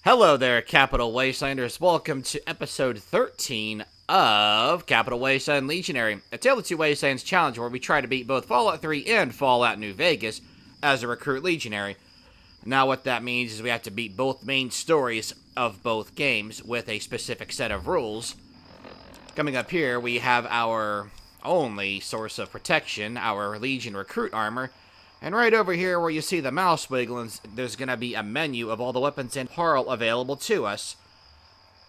Hello there, Capital Wastelanders. Welcome to episode 13 of Capital Wasteland Legionary, a Tale of Two Wastelands challenge where we try to beat both Fallout 3 and Fallout New Vegas as a recruit legionary. Now what that means is we have to beat both main stories of both games with a specific set of rules. Coming up here, we have our only source of protection, our Legion recruit armor. And right over here where you see the mouse wiggling, there's going to be a menu of all the weapons and parl available to us.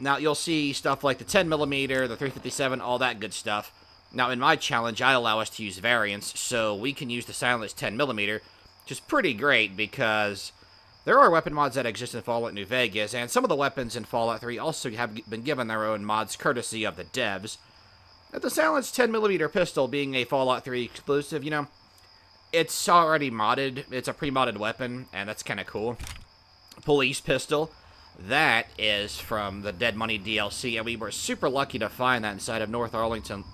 Now, you'll see stuff like the 10mm, the 357, all that good stuff. Now, in my challenge, I allow us to use variants, so we can use the silenced 10mm, which is pretty great because there are weapon mods that exist in Fallout New Vegas, and some of the weapons in Fallout 3 also have been given their own mods courtesy of the devs. The silenced 10mm pistol being a Fallout 3 exclusive, it's already modded. It's a pre-modded weapon, and that's kind of cool. Police pistol. That is from the Dead Money DLC, and we were super lucky to find that inside of North Arlington.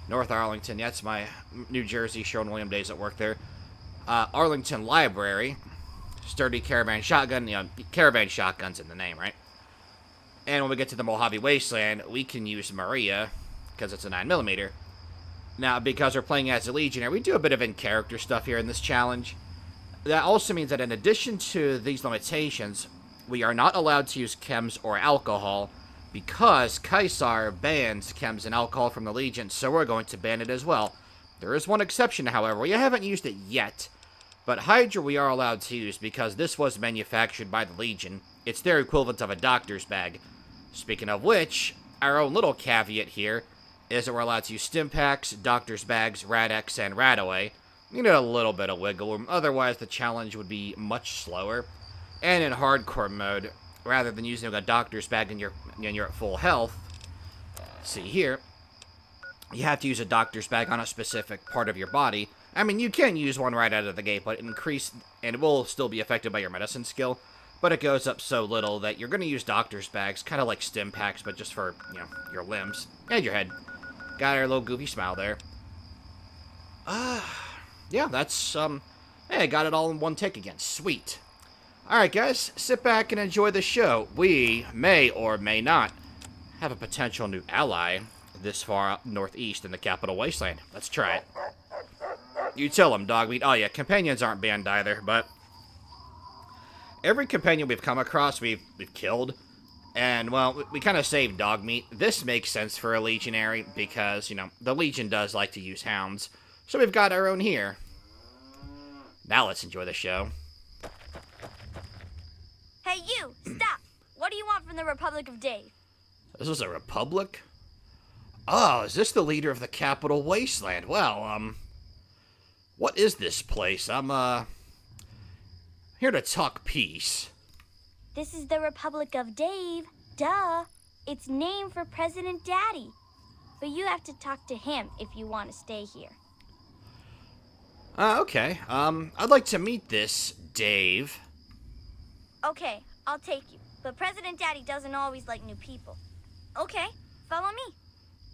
North Arlington, yeah, that's my New Jersey Sherwin-William days at work there. Arlington Library. Sturdy caravan shotgun. Caravan shotgun's in the name, right? And when we get to the Mojave Wasteland, we can use Maria, because it's a 9mm. Now, because we're playing as a Legionary, we do a bit of in-character stuff here in this challenge. That also means that in addition to these limitations, we are not allowed to use chems or alcohol because Caesar bans chems and alcohol from the Legion, so we're going to ban it as well. There is one exception, however. We haven't used it yet, but Hydra we are allowed to use because this was manufactured by the Legion. It's their equivalent of a doctor's bag. Speaking of which, our own little caveat here is that we're allowed to use stim packs, doctor's bags, Rad-X, and Radaway. You need a little bit of wiggle room, otherwise the challenge would be much slower. And in hardcore mode, rather than using a doctor's bag when you're at full health, see here, you have to use a doctor's bag on a specific part of your body. I mean, you can use one right out of the gate, but it will still be affected by your medicine skill, but it goes up so little that you're going to use doctor's bags, kind of like stim packs, but just for, your limbs and your head. Got our little goofy smile there. Yeah, that's, hey, I got it all in one take again. Sweet. Alright, guys, sit back and enjoy the show. We may or may not have a potential new ally this far out northeast in the Capital Wasteland. Let's try it. You tell them, Dogmeat. Oh, yeah, companions aren't banned either, but every companion we've come across, we've killed. And, well, we kind of saved Dogmeat. This makes sense for a Legionary because, the Legion does like to use hounds. So we've got our own here. Now let's enjoy the show. Hey, you! Stop! What do you want from the Republic of Dave? This is a republic? Oh, is this the leader of the Capital Wasteland? Well, what is this place? I'm, here to talk peace. This is the Republic of Dave. Duh. It's named for President Daddy. But you have to talk to him if you want to stay here. Okay. I'd like to meet this Dave. Okay, I'll take you. But President Daddy doesn't always like new people. Okay, follow me.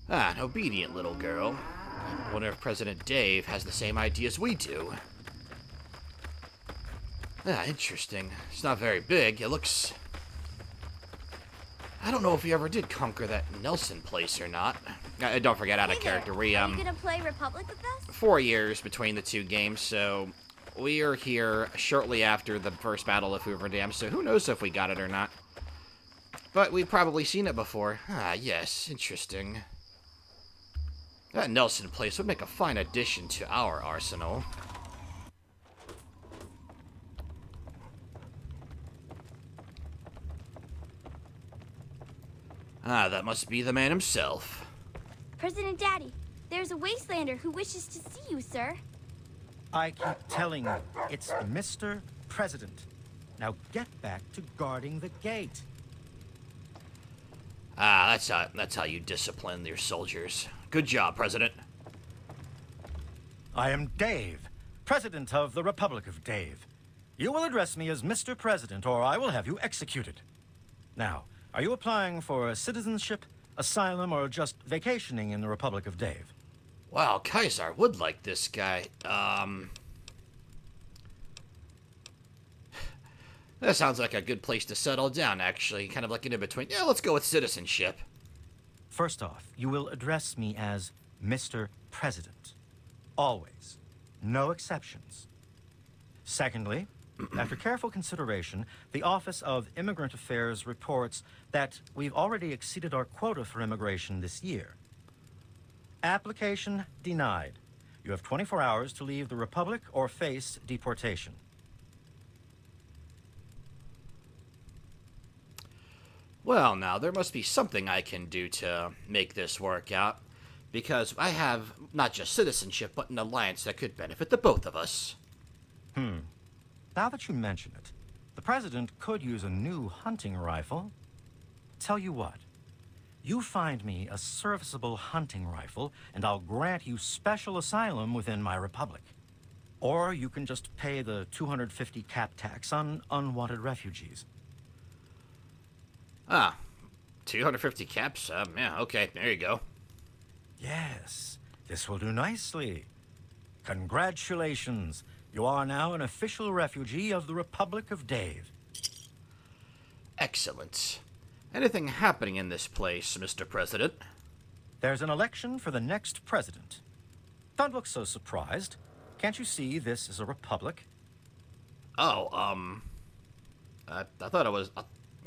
An obedient little girl. I wonder if President Dave has the same ideas we do. Interesting. It's not very big. It looks... I don't know if we ever did conquer that Nelson place or not. Don't forget, out of character. Are you gonna play Republic with us? 4 years between the two games, so we are here shortly after the first Battle of Hoover Dam, so who knows if we got it or not. But we've probably seen it before. Yes, interesting. That Nelson place would make a fine addition to our arsenal. That must be the man himself. President Daddy, there's a Wastelander who wishes to see you, sir. I keep telling you, it's Mr. President. Now get back to guarding the gate. That's how you discipline your soldiers. Good job, President. I am Dave, President of the Republic of Dave. You will address me as Mr. President, or I will have you executed. Now, are you applying for citizenship, asylum, or just vacationing in the Republic of Dave? Wow, Caesar would like this guy. That sounds like a good place to settle down, actually. Kind of like in between. Yeah, let's go with citizenship. First off, you will address me as Mr. President. Always. No exceptions. Secondly, after careful consideration, the Office of Immigrant Affairs reports that we've already exceeded our quota for immigration this year. Application denied. You have 24 hours to leave the Republic or face deportation. Well, now, there must be something I can do to make this work out. Because I have not just citizenship, but an alliance that could benefit the both of us. Now that you mention it, the President could use a new hunting rifle. Tell you what, you find me a serviceable hunting rifle, and I'll grant you special asylum within my Republic. Or you can just pay the 250 cap tax on unwanted refugees. 250 caps? Yeah, okay, there you go. Yes, this will do nicely. Congratulations. You are now an official refugee of the Republic of Dave. Excellent. Anything happening in this place, Mr. President? There's an election for the next president. Don't look so surprised. Can't you see this is a republic? Oh, I thought it was...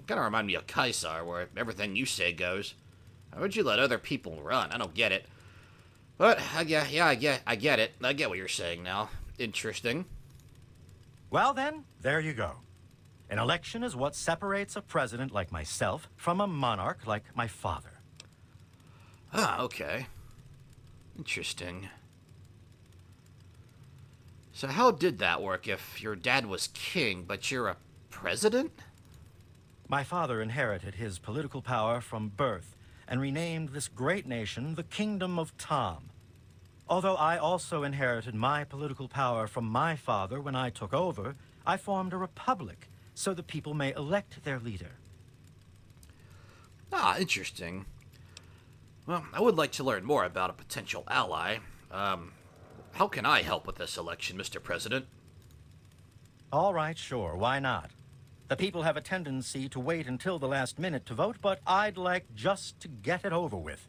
kind of remind me of Kaisar, where everything you say goes. Why would you let other people run? I don't get it. But, I get it. I get what you're saying now. Interesting. Well then, there you go. An election is what separates a president like myself from a monarch like my father. Okay. Interesting. So how did that work if your dad was king, but you're a president? My father inherited his political power from birth and renamed this great nation the Kingdom of Tom. Although I also inherited my political power from my father when I took over, I formed a republic so the people may elect their leader. Interesting. Well, I would like to learn more about a potential ally. How can I help with this election, Mr. President? All right, sure, why not? The people have a tendency to wait until the last minute to vote, but I'd like just to get it over with.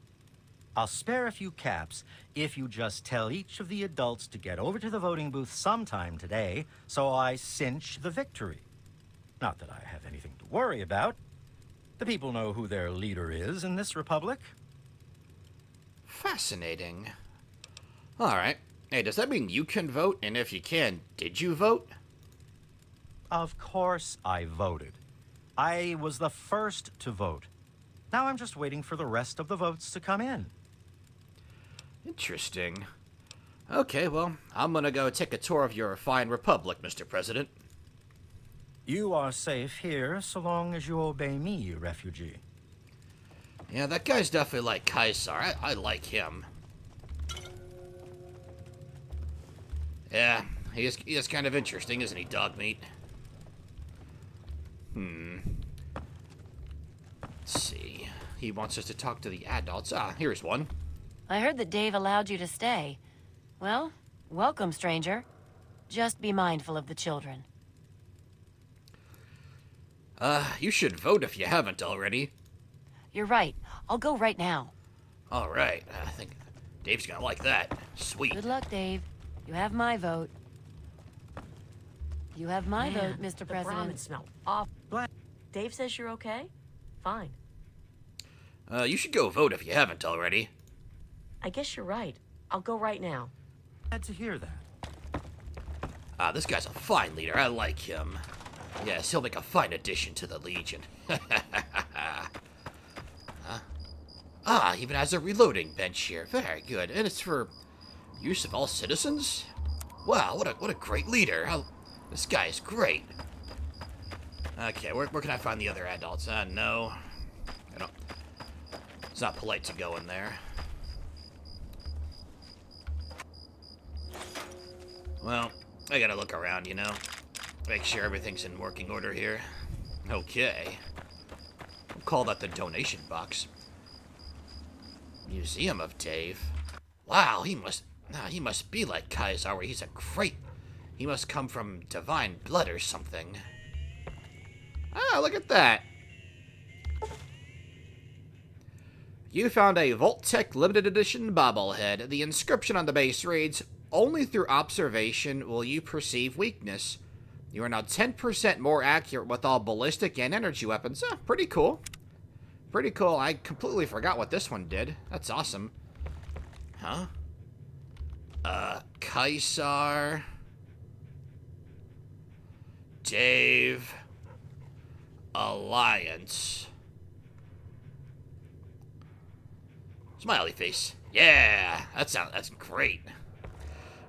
I'll spare a few caps if you just tell each of the adults to get over to the voting booth sometime today, so I cinch the victory. Not that I have anything to worry about. The people know who their leader is in this republic. Fascinating. Alright. Hey, does that mean you can vote? And if you can, did you vote? Of course I voted. I was the first to vote. Now I'm just waiting for the rest of the votes to come in. Interesting. Okay, well, I'm gonna go take a tour of your fine republic, Mr. President. You are safe here so long as you obey me, refugee. Yeah, that guy's definitely like Kaisar. I like him. Yeah, he is kind of interesting, isn't he, Dogmeat? Let's see. He wants us to talk to the adults. Here's one. I heard that Dave allowed you to stay. Well, welcome, stranger. Just be mindful of the children. You should vote if you haven't already. You're right. I'll go right now. Alright, I think Dave's gonna like that. Sweet. Good luck, Dave. You have my vote. You have my vote, Mr. The President. ramen smell awful. Dave says you're okay? Fine. You should go vote if you haven't already. I guess you're right. I'll go right now. Glad to hear that. This guy's a fine leader. I like him. Yes, he'll make a fine addition to the Legion. Even has a reloading bench here. Very good. And it's for use of all citizens? Wow, what a great leader. This guy is great. Okay, where can I find the other adults? No. It's not polite to go in there. Well, I gotta look around, you know. Make sure everything's in working order here. Okay. We'll call that the donation box. Museum of Dave. Wow, he must be like Kaisar, where he must come from divine blood or something. Ah, look at that. You found a Vault-Tec limited edition bobblehead. The inscription on the base reads, "Only through observation will you perceive weakness. You are now 10% more accurate with all ballistic and energy weapons." Pretty cool. Pretty cool. I completely forgot what this one did. That's awesome. Huh? Kaisar. Dave. Alliance. Smiley face. Yeah, that's great.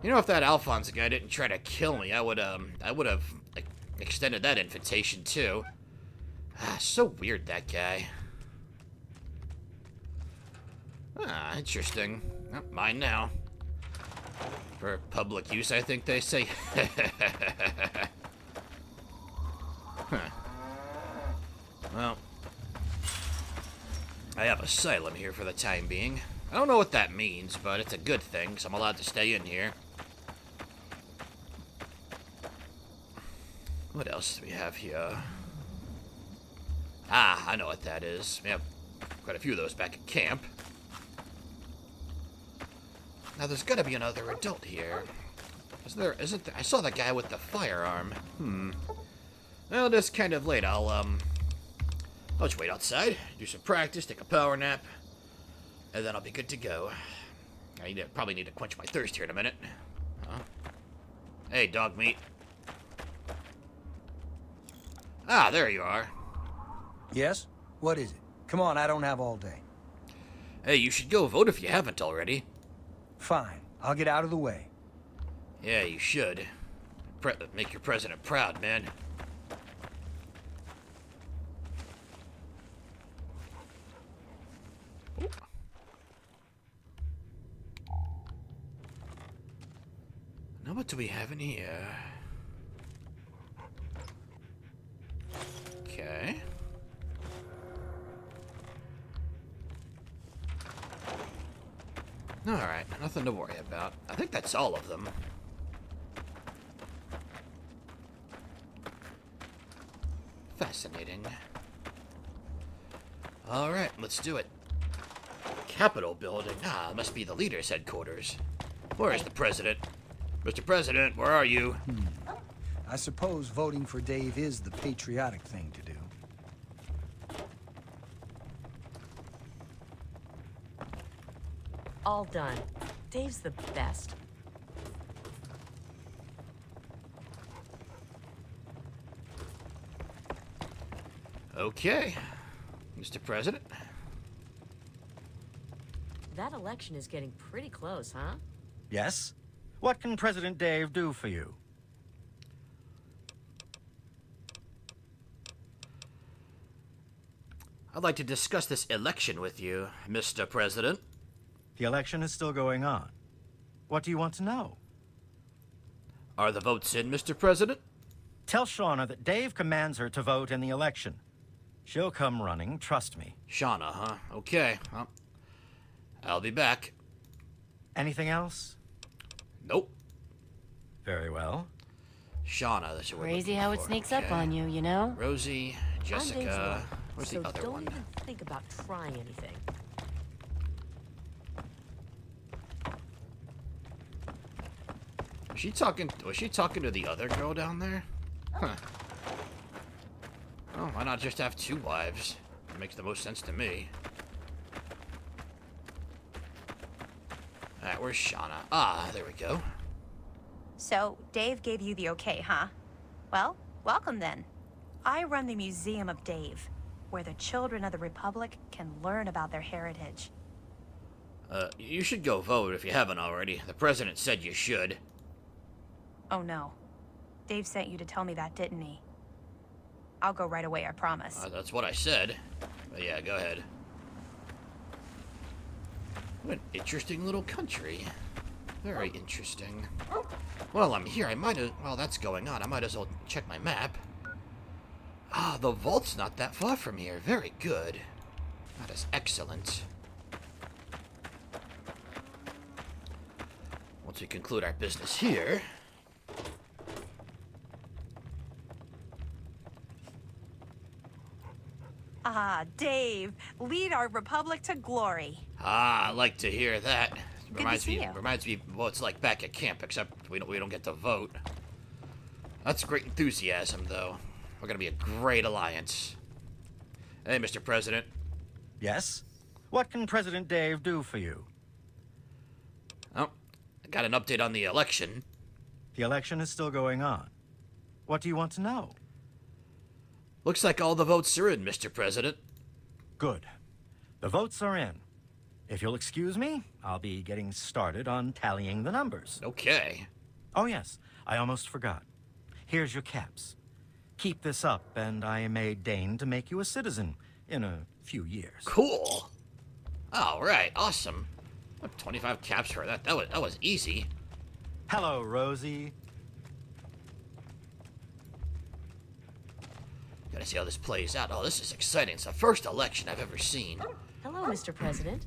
You know, if that Alphonse guy didn't try to kill me, I would have extended that invitation too. So weird, that guy. Interesting. Oh, mine now. For public use, I think they say. Huh. Well, I have asylum here for the time being. I don't know what that means, but it's a good thing, because I'm allowed to stay in here. What else do we have here? I know what that is. We have quite a few of those back at camp. Now, there's gotta be another adult here. Isn't there? I saw the guy with the firearm. Well, it is kind of late. I'll just wait outside, do some practice, take a power nap, and then I'll be good to go. I probably need to quench my thirst here in a minute. Huh? Hey, Dogmeat. There you are. Yes? What is it? Come on, I don't have all day. Hey, you should go vote if you haven't already. Fine, I'll get out of the way. Yeah, you should. Make your president proud, man. Now what do we have in here? Okay. Alright, nothing to worry about. I think that's all of them. Fascinating. Alright, let's do it. Capitol building. It must be the leader's headquarters. Where is the president? Mr. President, where are you? I suppose voting for Dave is the patriotic thing to do. All done. Dave's the best. Okay, Mr. President. That election is getting pretty close, huh? Yes? What can President Dave do for you? I'd like to discuss this election with you, Mr. President. The election is still going on. What do you want to know? Are the votes in, Mr. President? Tell Shauna that Dave commands her to vote in the election. She'll come running, trust me. Shauna, huh? Okay, well, I'll be back. Anything else? Nope. Very well. Shauna, that's what we're Crazy looking how it for. sneaks Okay. up on you, you know? Rosie, I'm Dave's Jessica. wife, Where's so the other don't one? even think about trying anything. Was she talking to the other girl down there? Huh. Oh, why not just have two wives? It makes the most sense to me. Alright, where's Shauna? There we go. So, Dave gave you the okay, huh? Well, welcome then. I run the Museum of Dave, where the children of the Republic can learn about their heritage. You should go vote if you haven't already. The president said you should. Oh no. Dave sent you to tell me that, didn't he? I'll go right away, I promise. That's what I said. But yeah, go ahead. What an interesting little country. Very interesting. Well, I'm here. While that's going on, I might as well check my map. The vault's not that far from here. Very good. That is excellent. Once we conclude our business here... Ah, Dave, lead our republic to glory. Ah, I like to hear that. Good to see you. Reminds me of what it's like back at camp, except we don't get to vote. That's great enthusiasm, though. We're gonna be a great alliance. Hey, Mr. President. Yes? What can President Dave do for you? Oh, I got an update on the election. The election is still going on. What do you want to know? Looks like all the votes are in, Mr. President. Good. The votes are in. If you'll excuse me, I'll be getting started on tallying the numbers. Okay. Oh, yes. I almost forgot. Here's your caps. Keep this up, and I may deign to make you a citizen in a few years. Cool. All right, awesome. What, 25 caps for that? That was easy. Hello, Rosie. Gotta see how this plays out. Oh, this is exciting. It's the first election I've ever seen. Hello, Mr. President.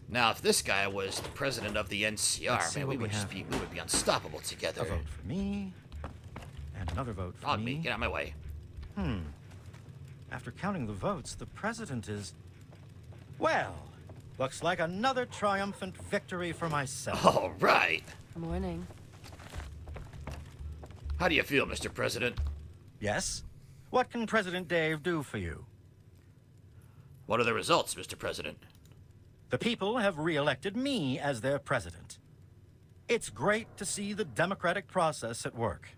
Now, if this guy was the president of the NCR, man, we would be unstoppable together. A vote for me, and another vote for me. Dogmeat, get out of my way. After counting the votes, the president is... Well, looks like another triumphant victory for myself. All right. Morning. How do you feel, Mr. President? Yes? What can President Dave do for you? What are the results, Mr. President? The people have re-elected me as their president. It's great to see the democratic process at work.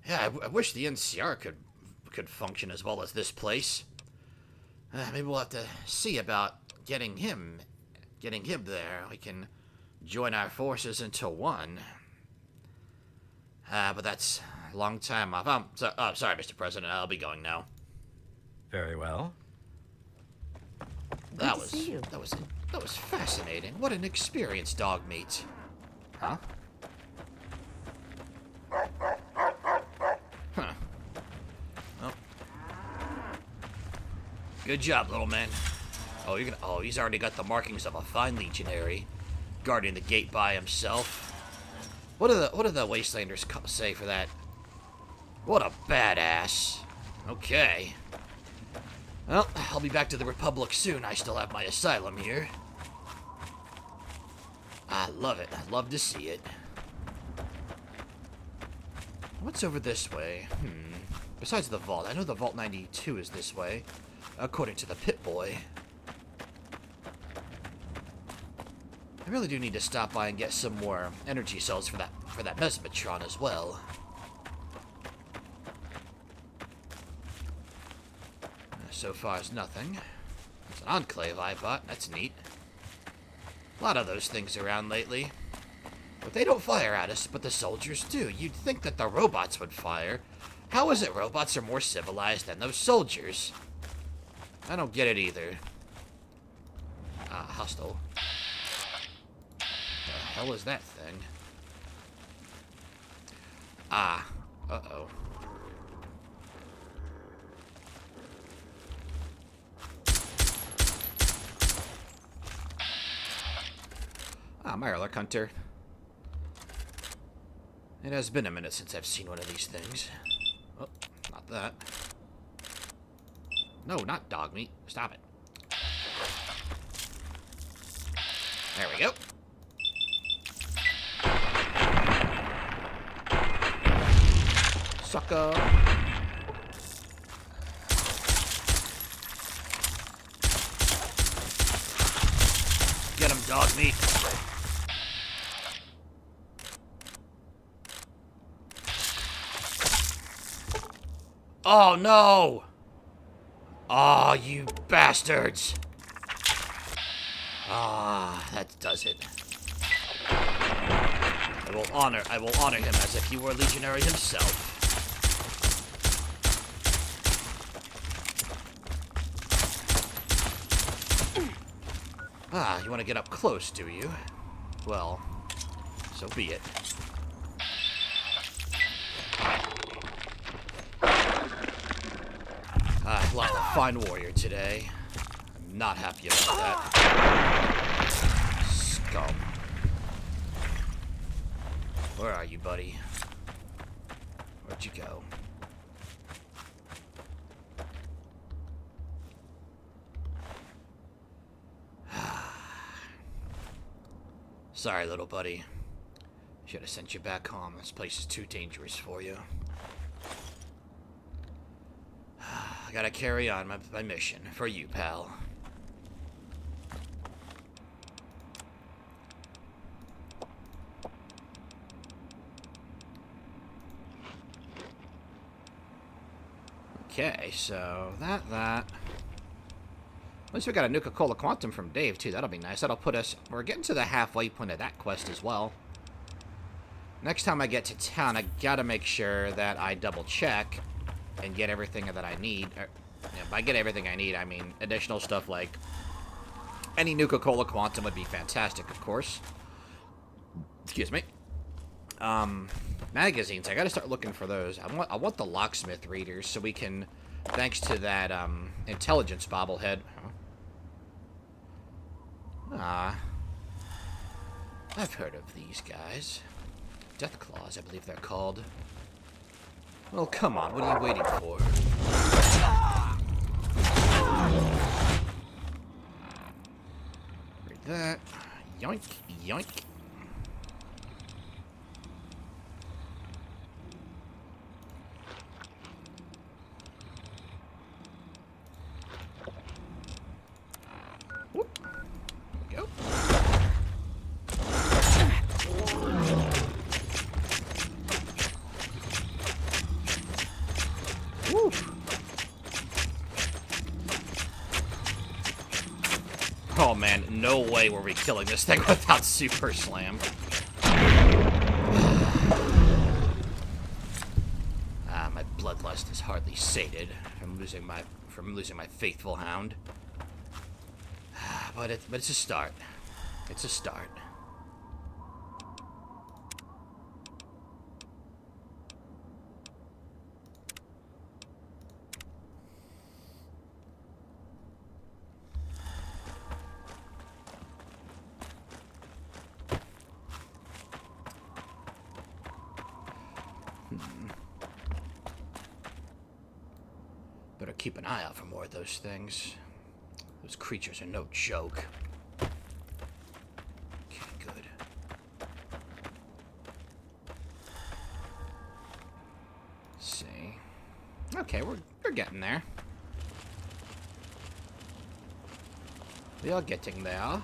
Yeah, I wish the NCR could function as well as this place. Maybe we'll have to see about getting him there. We can join our forces into one. But that's a long time off. Sorry, Mr. President. I'll be going now. Very well. That was fascinating. What an experience, Dogmeat. Huh? Huh. Oh. Good job, little man. Oh, he's already got the markings of a fine legionary, guarding the gate by himself. What do the Wastelanders say for that? What a badass. Okay. Well, I'll be back to the Republic soon. I still have my asylum here. I love it. I love to see it. What's over this way? Besides the vault. I know the Vault 92 is this way, according to the Pip-Boy. I really do need to stop by and get some more energy cells for that Mesmetron as well. So far as nothing. It's an Enclave I bought. That's neat. A lot of those things around lately. But they don't fire at us, but the soldiers do. You'd think that the robots would fire. How is it robots are more civilized than those soldiers? I don't get it either. Hostile. The hell is that thing? Uh-oh. Mirelurk Hunter. It has been a minute since I've seen one of these things. Oh, not that. No, not Dogmeat. Stop it. There we go. Sucker. Get him, Dogmeat. Oh, no! Oh, you bastards! Ah, that does it. I will honor him as if he were a legionary himself. You want to get up close, do you? Well, so be it. I've lost a fine warrior today. I'm not happy about that. Scum. Where are you, buddy? Where'd you go? Sorry, little buddy. Should have sent you back home. This place is too dangerous for you. I gotta carry on my mission for you, pal. Okay, so that. At least we got a Nuka-Cola Quantum from Dave, too. That'll be nice. That'll put us... We're getting to the halfway point of that quest as well. Next time I get to town, I gotta make sure that I double-check and get everything that I need. By get everything I need, I mean additional stuff like... Any Nuka-Cola Quantum would be fantastic, of course. Excuse me. Magazines. I gotta start looking for those. I want the locksmith readers so we can, thanks to that intelligence bobblehead. I've heard of these guys. Deathclaws, I believe they're called. Well, come on. What are you waiting for? Read that. Yoink, yoink. Oh man, no way were we killing this thing without Super Slam. My bloodlust is hardly sated from losing my faithful hound. But it's a start. It's a start. Better keep an eye out for more of those things. Those creatures are no joke. Okay, good. Let's see. Okay, we're getting there. We are getting there.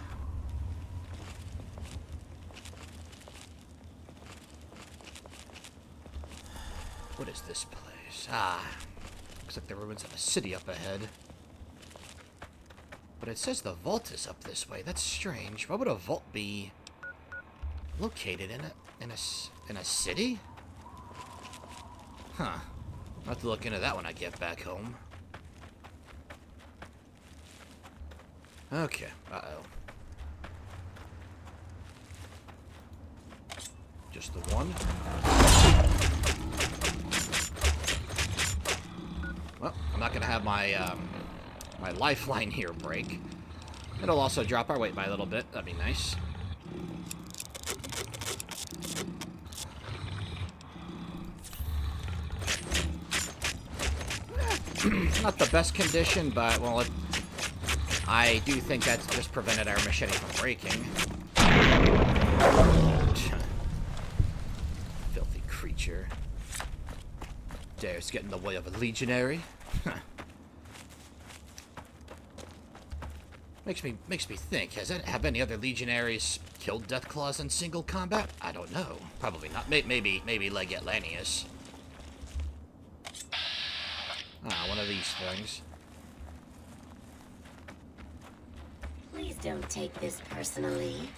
What is this place? Ah. Looks like the ruins of a city up ahead. But it says the vault is up this way. That's strange. Why would a vault be located in a city? Huh. I'll have to look into that when I get back home. Okay. Uh-oh. Just the one? Well, I'm not gonna have my my lifeline here break. It'll also drop our weight by a little bit. That'd be nice. Not the best condition, but well, I do think that's just prevented our machete from breaking. Filthy creature. Dares get in the way of a legionary. Makes me think. Have any other legionaries killed Deathclaws in single combat? I don't know. Probably not. Maybe Leg Atlanteus. Ah, one of these things. Please don't take this personally.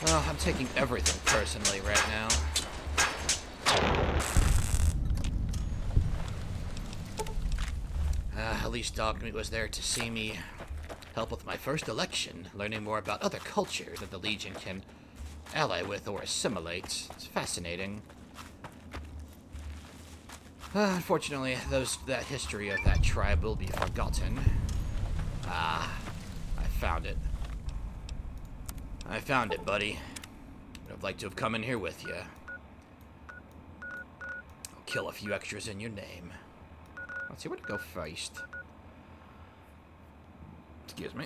Oh, I'm taking everything personally right now. At least Dogmeat was there to see me help with my first election, learning more about other cultures that the Legion can ally with or assimilate. It's fascinating. Unfortunately, that history of that tribe will be forgotten. Ah, I found it. I found it, buddy. I'd like to have come in here with you. I'll kill a few extras in your name. Let's see where to go first. Excuse me.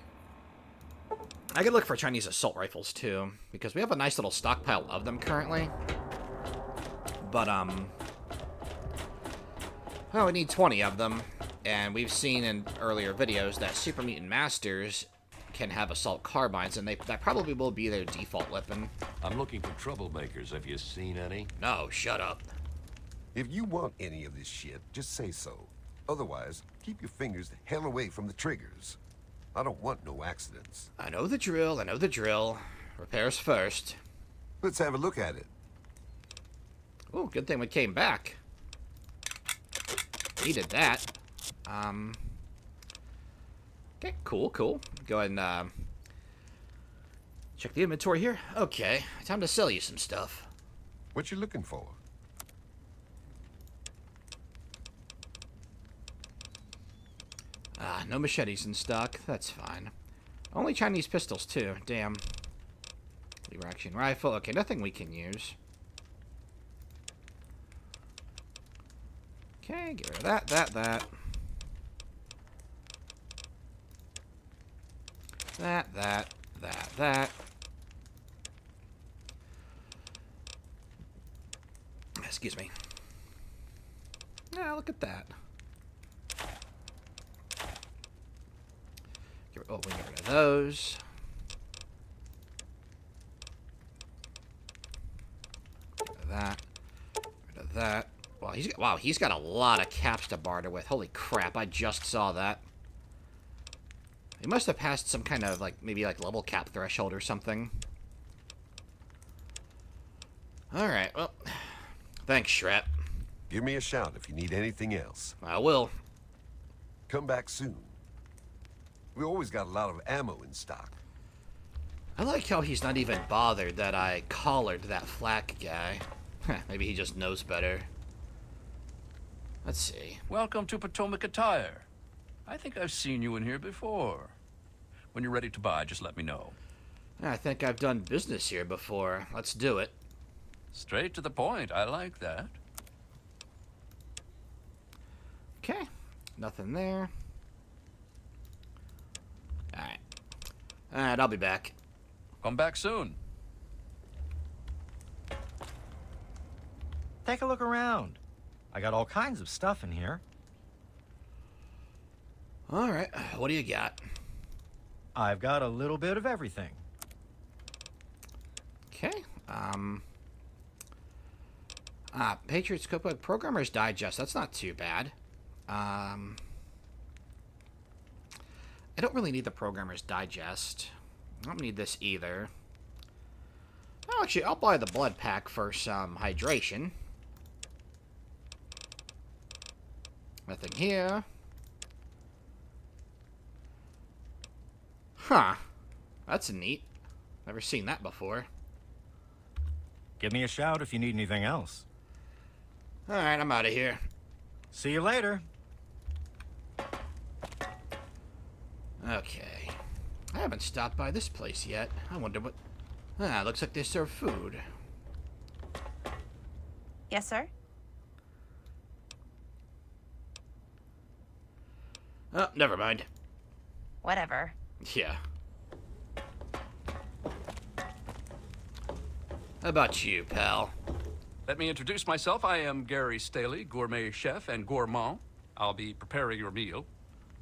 I could look for Chinese assault rifles, too, because we have a nice little stockpile of them currently. But, well, we need 20 of them, and we've seen in earlier videos that Super Mutant Masters can have assault carbines, and that probably will be their default weapon. I'm looking for troublemakers. Have you seen any? No, shut up. If you want any of this shit, just say so. Otherwise, keep your fingers the hell away from the triggers. I don't want no accidents. I know the drill, I know the drill. Repairs first. Let's have a look at it. Oh, good thing we came back. Needed that. Okay, cool. Go ahead and, check the inventory here. Okay, time to sell you some stuff. What you looking for? No machetes in stock. That's fine. Only Chinese pistols, too. Damn. Lever action rifle. Okay, nothing we can use. Okay, get rid of that. That. Excuse me. Yeah, look at that. Oh, we get rid of those. Rid of that. Wow, he's got a lot of caps to barter with. Holy crap, I just saw that. He must have passed some kind of, maybe level cap threshold or something. Alright, well, thanks, Shrep. Give me a shout if you need anything else. I will. Come back soon. We always got a lot of ammo in stock. I like how he's not even bothered that I collared that flak guy. Maybe he just knows better. Let's see. Welcome to Potomac Attire. I think I've seen you in here before. When you're ready to buy, just let me know. I think I've done business here before. Let's do it. Straight to the point. I like that. Okay. Nothing there. Alright, I'll be back. Come back soon. Take a look around. I got all kinds of stuff in here. Alright, what do you got? I've got a little bit of everything. Okay, Patriots Cookbook Programmer's Digest. That's not too bad. I don't really need the Programmer's Digest. I don't need this either. Oh, actually, I'll buy the blood pack for some hydration. Nothing here. Huh. That's neat. Never seen that before. Give me a shout if you need anything else. Alright, I'm out of here. See you later. Okay. I haven't stopped by this place yet. I wonder what... looks like they serve food. Yes, sir? Oh, never mind. Whatever. Yeah. How about you, pal? Let me introduce myself. I am Gary Staley, gourmet chef and gourmand. I'll be preparing your meal.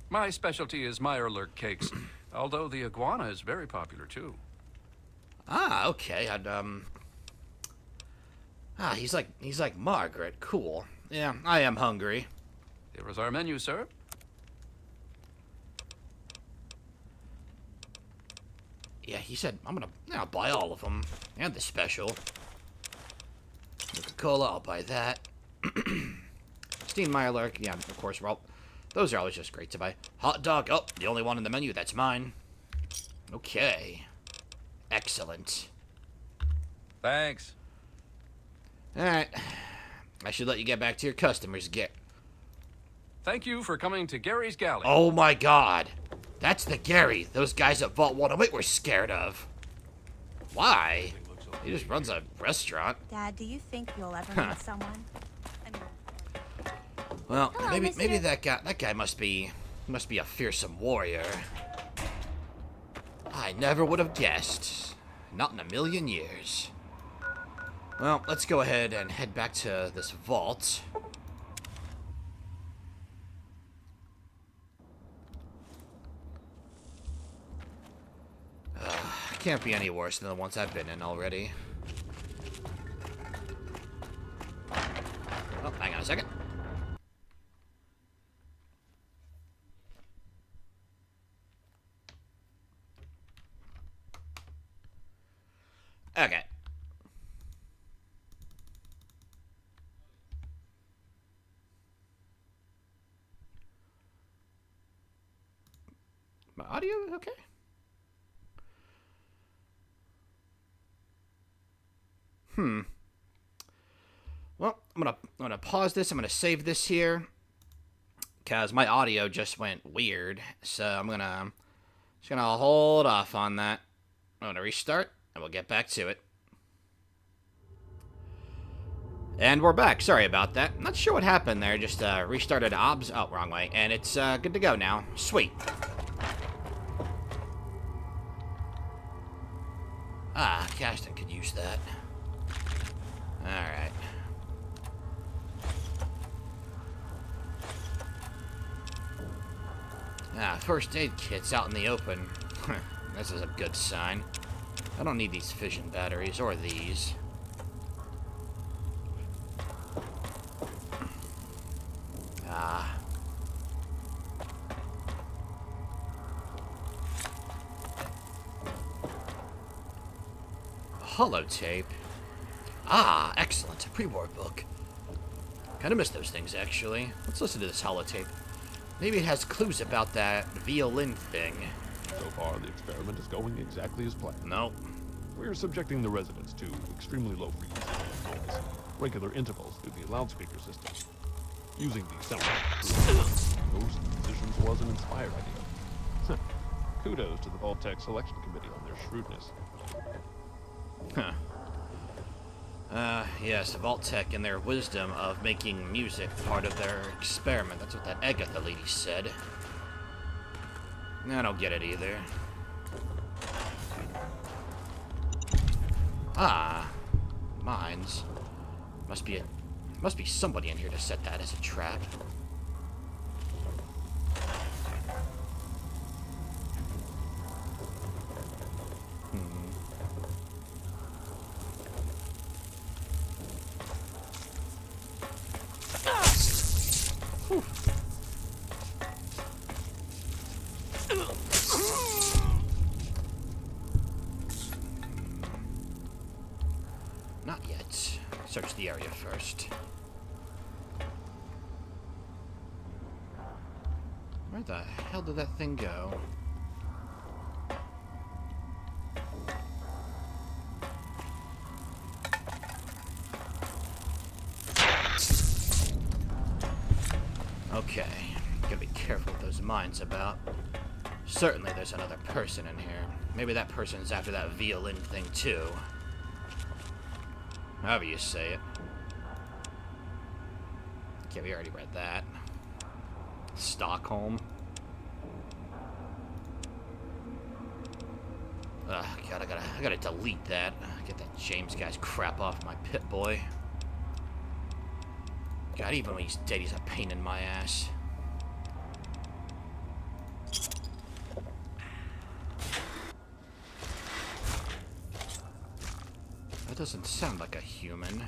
My specialty is Meyerlurk cakes, although the iguana is very popular too. Ah, okay. He's like Margaret. Cool. Yeah, I am hungry. Here is our menu, sir. Yeah, he said I'll buy all of them and the special. Coca-Cola, I'll buy that. Steamed Meyerlurk, yeah, of course. Those are always just great to buy. Hot dog, oh, the only one in the menu, that's mine. Okay. Excellent. Thanks. Alright. I should let you get back to your customers. Thank you for coming to Gary's Galley. Oh my god. That's the Gary those guys at Vault 108 were scared of. Why? He just runs a restaurant. Dad, do you think you'll ever meet someone? Well, Hello, maybe that guy must be a fearsome warrior. I never would have guessed. Not in a million years. Well, let's go ahead and head back to this vault. Can't be any worse than the ones I've been in already. Oh, hang on a second. Okay. My audio okay? Well, I'm gonna pause this. I'm gonna save this here because my audio just went weird. So I'm just gonna hold off on that. I'm gonna restart and we'll get back to it. And we're back. Sorry about that. Not sure what happened there. Just restarted OBS. Oh, wrong way. And it's good to go now. Sweet. Ah, Caston could use that. Alright. Ah, first aid kit's out in the open. This is a good sign. I don't need these fission batteries, or these. Ah. Holotape. Ah, excellent. A pre-war book. Kind of miss those things, actually. Let's listen to this holotape. Maybe it has clues about that violin thing. So far, the experiment is going exactly as planned. Nope. We're subjecting the residents to extremely low frequency noise, regular intervals through the loudspeaker system. Using the sound most musicians was an inspired idea. Kudos to the Vault-Tec selection committee on their shrewdness. Huh. Yes, Vault-Tec and their wisdom of making music part of their experiment. That's what that Agatha lady said. I don't get it either. Ah, mines. Must be somebody in here to set that as a trap. Not yet. Search the area first. Where the hell did that thing go? Okay, gotta be careful with those mines about. Certainly there's another person in here. Maybe that person's after that violin thing too. However you say it. Okay, we already read that. Stockholm. Ugh, God, I gotta delete that. Get that James guy's crap off my pit boy. God, even when he's dead, he's a pain in my ass. That doesn't sound like a human.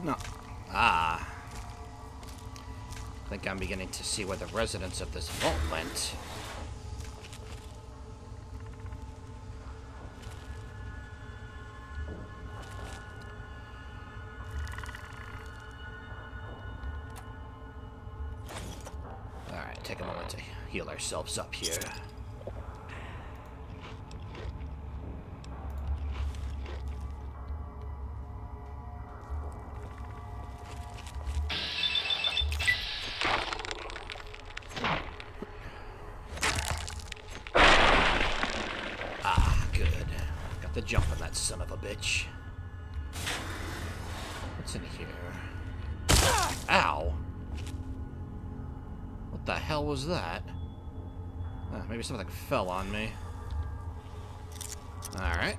No. Ah. I think I'm beginning to see where the residents of this vault went. Alright, take a moment to heal ourselves up here. Ah, good. Got the jump on that son of a bitch. What's in here? Ow! What the hell was that? Maybe something fell on me. Alright.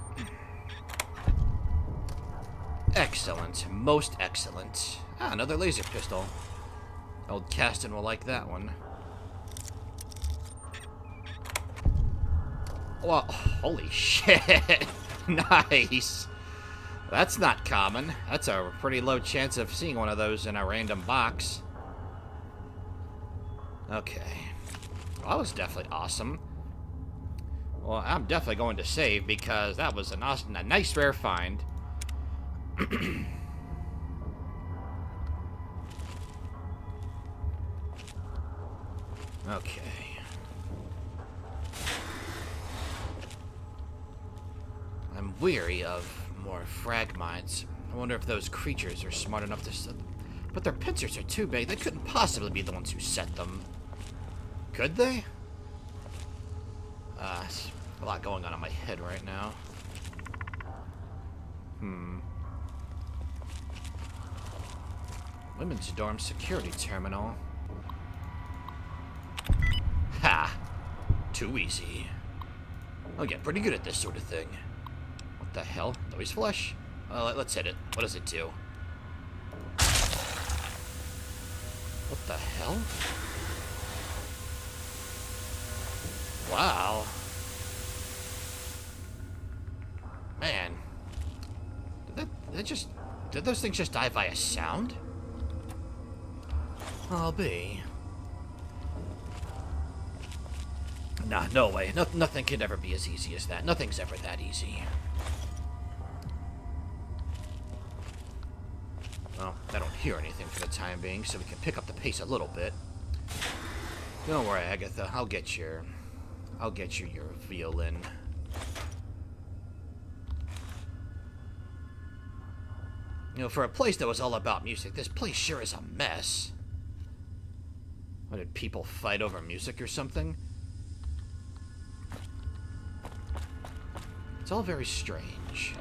Excellent. Most excellent. Ah, another laser pistol. Old Caston will like that one. Well, holy shit. Nice. That's not common. That's a pretty low chance of seeing one of those in a random box. Okay. Well, that was definitely awesome. Well, I'm definitely going to save because that was a nice rare find. Okay. I'm weary of more frag mines. I wonder if those creatures are smart enough to set them. But their pincers are too big. They couldn't possibly be the ones who set them. Could they? There's a lot going on in my head right now. Women's dorm security terminal. Ha! Too easy. I'll get pretty good at this sort of thing. What the hell? Noise flush? Let's hit it. What does it do? What the hell? Wow. Man. Did those things just die via sound? I'll be. Nah, no way. Nothing could ever be as easy as that. Nothing's ever that easy. Well, I don't hear anything for the time being, so we can pick up the pace a little bit. Don't worry, Agatha. I'll get you your violin. You know, for a place that was all about music, this place sure is a mess. What, did people fight over music or something? It's all very strange.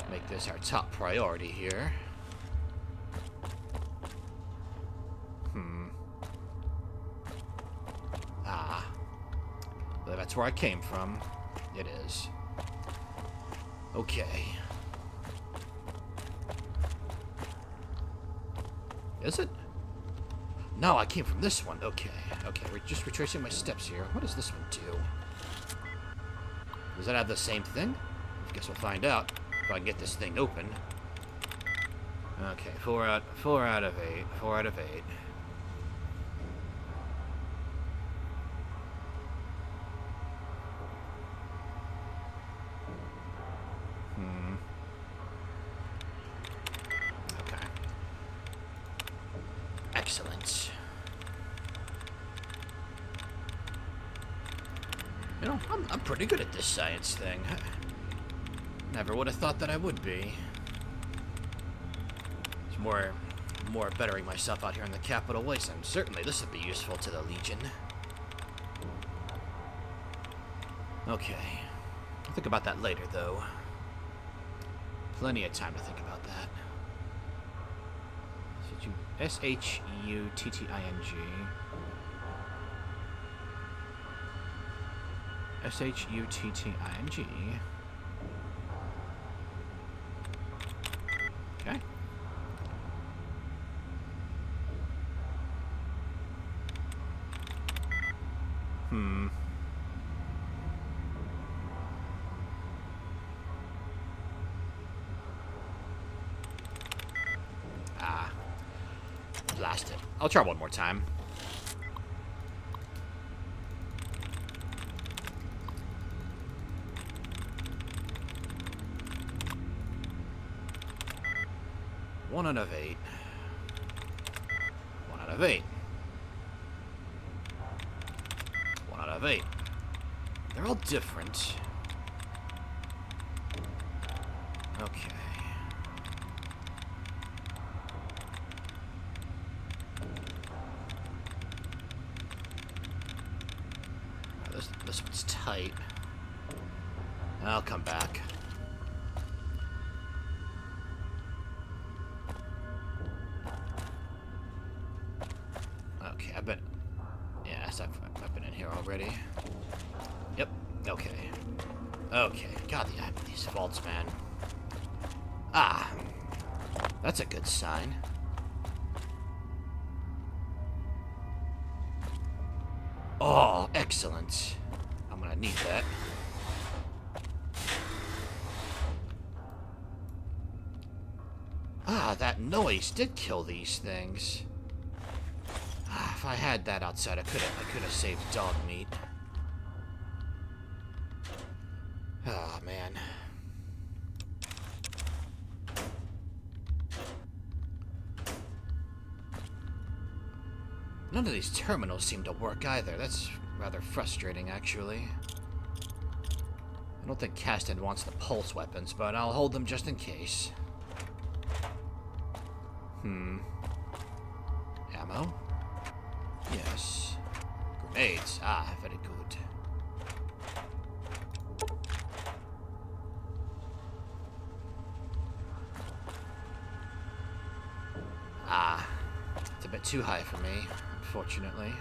Make this our top priority here. Ah. Well, that's where I came from. It is. Okay. Is it? No, I came from this one. Okay. Okay, we're just retracing my steps here. What does this one do? Does that have the same thing? I guess we'll find out if I can get this thing open. Okay, 4 out of 8. 4 out of 8. Okay. Excellent. You know, I'm pretty good at this science thing. Never would have thought that I would be. It's more bettering myself out here in the capital wasteland. Certainly, this would be useful to the Legion. Okay. I'll think about that later, though. Plenty of time to think about that. S-H-U-T-T-I-N-G. S-H-U-T-T-I-N-G. Okay. Ah. Blast it. I'll try one more time. One out of 8. 1 out of 8. wait. They're all different. Okay. This one's tight. I'll come back. Okay, I've been... Yes, I've been in here already. Yep, okay. Okay, God, these vaults, man. Ah, that's a good sign. Oh, excellent. I'm gonna need that. Ah, that noise did kill these things. Ah, if I had that outside, I could have saved Dogmeat. Ah, man. None of these terminals seem to work either. That's rather frustrating, actually. I don't think Caston wants the pulse weapons, but I'll hold them just in case. Ammo? Yes. Grenades. Ah, very good. Ah, it's a bit too high for me, unfortunately.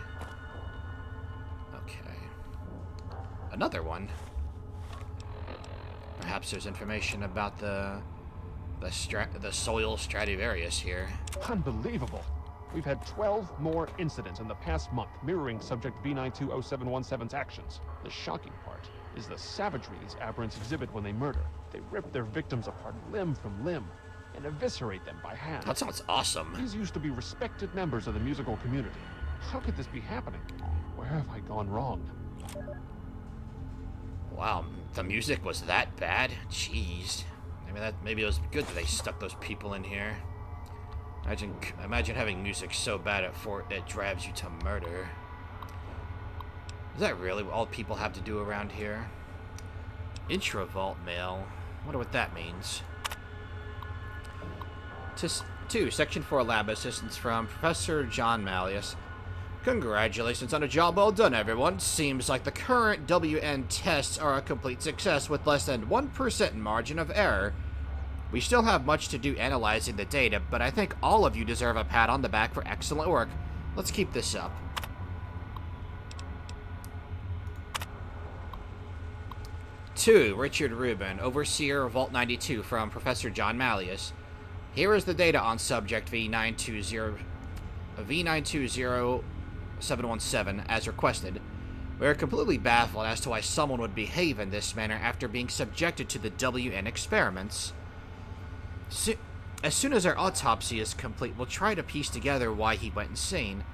Okay. Another one? Perhaps there's information about the soil Stradivarius here. Unbelievable. We've had 12 more incidents in the past month mirroring subject V920717's actions. The shocking part is the savagery these aberrants exhibit when they murder. They rip their victims apart limb from limb and eviscerate them by hand. That sounds awesome. These used to be respected members of the musical community. How could this be happening? Where have I gone wrong? Wow, the music was that bad? Jeez. Maybe it was good that they stuck those people in here. Imagine having music so bad it drives you to murder. Is that really all people have to do around here? Intra-vault mail. Wonder what that means. 2. Section 4 lab assistance from Professor John Malleus. Congratulations on a job well done, everyone. Seems like the current WN tests are a complete success with less than 1% margin of error. We still have much to do analyzing the data, but I think all of you deserve a pat on the back for excellent work. Let's keep this up. 2. Richard Rubin, Overseer Vault 92 from Professor John Malleus. Here is the data on subject V920717 as requested. We are completely baffled as to why someone would behave in this manner after being subjected to the WN experiments. As soon as our autopsy is complete, we'll try to piece together why he went insane.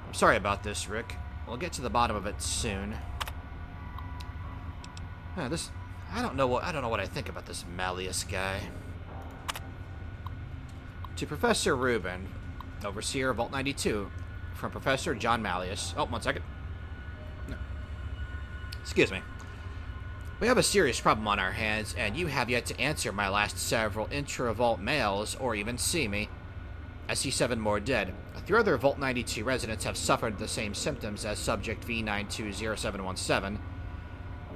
I'm sorry about this, Rick. We'll get to the bottom of it soon. I don't know what I think about this Malleus guy. To Professor Rubin, Overseer Vault 92, from Professor John Malleus. Oh, 1 second. No. Excuse me. We have a serious problem on our hands, and you have yet to answer my last several intra-vault mails or even see me. I see 7 more dead. 3 other Vault 92 residents have suffered the same symptoms as subject V920717.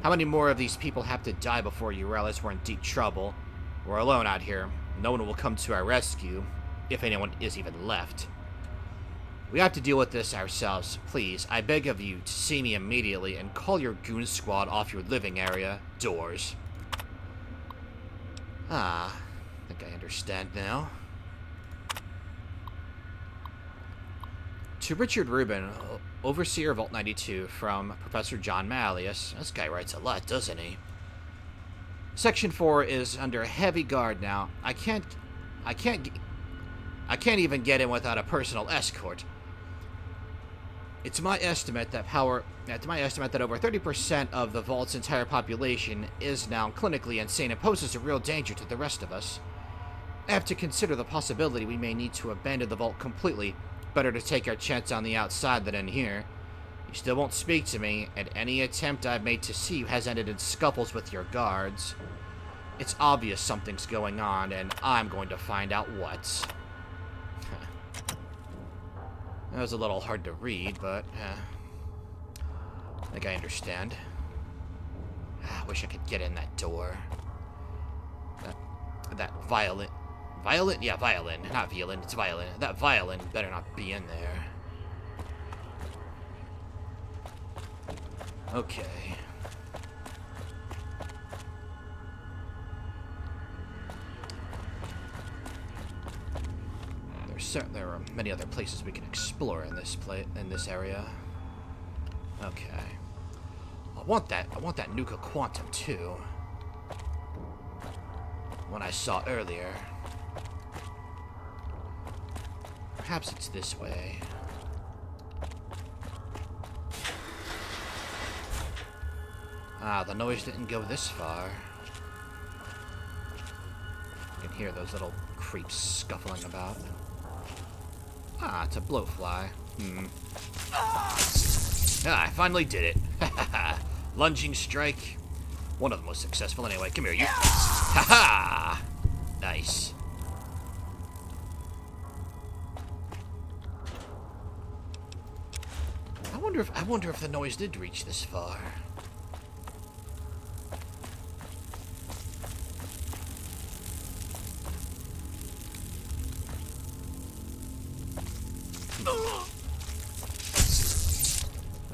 How many more of these people have to die before you realize we're in deep trouble? We're alone out here. No one will come to our rescue, if anyone is even left. We have to deal with this ourselves. Please, I beg of you to see me immediately and call your goon squad off your living area doors. Ah, I think I understand now. To Richard Rubin, Overseer Vault 92 from Professor John Malleus. This guy writes a lot, doesn't he? Section 4 is under heavy guard now. I can't even get in without a personal escort. It's my estimate that over 30% of the Vault's entire population is now clinically insane and poses a real danger to the rest of us. I have to consider the possibility we may need to abandon the Vault completely. Better to take our chance on the outside than in here. You still won't speak to me, and any attempt I've made to see you has ended in scuffles with your guards. It's obvious something's going on, and I'm going to find out what. That was a little hard to read, but I think I understand. I wish I could get in that door. That violin. Violin? Yeah, violin. Not violin, it's violin. That violin better not be in there. Okay. There are many other places we can explore in this area. Okay. I want that Nuka Quantum too. One I saw earlier. Perhaps it's this way. Ah, the noise didn't go this far. You can hear those little creeps scuffling about. Ah, it's a blowfly. Ah, I finally did it. Lunging strike. One of the most successful anyway. Come here, you. Ha-ha! Nice. I wonder if the noise did reach this far.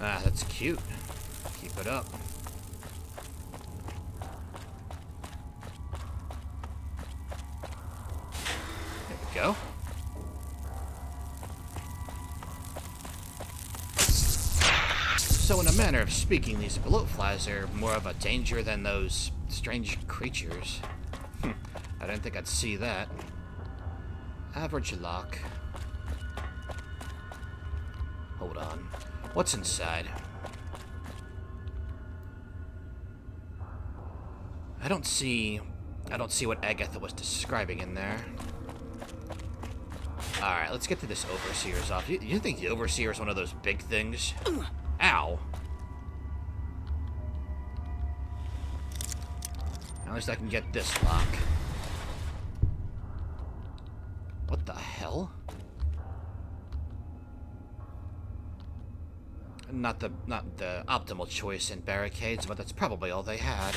Ah, that's cute. Keep it up. There we go. So in a manner of speaking, these bloatflies are more of a danger than those strange creatures. I didn't think I'd see that. Average luck. Hold on. What's inside? I don't see what Agatha was describing in there. Alright, let's get to this Overseer's off. You think the Overseer is one of those big things? Ow. At least I can get this lock. What the hell? Not the optimal choice in barricades, but that's probably all they had.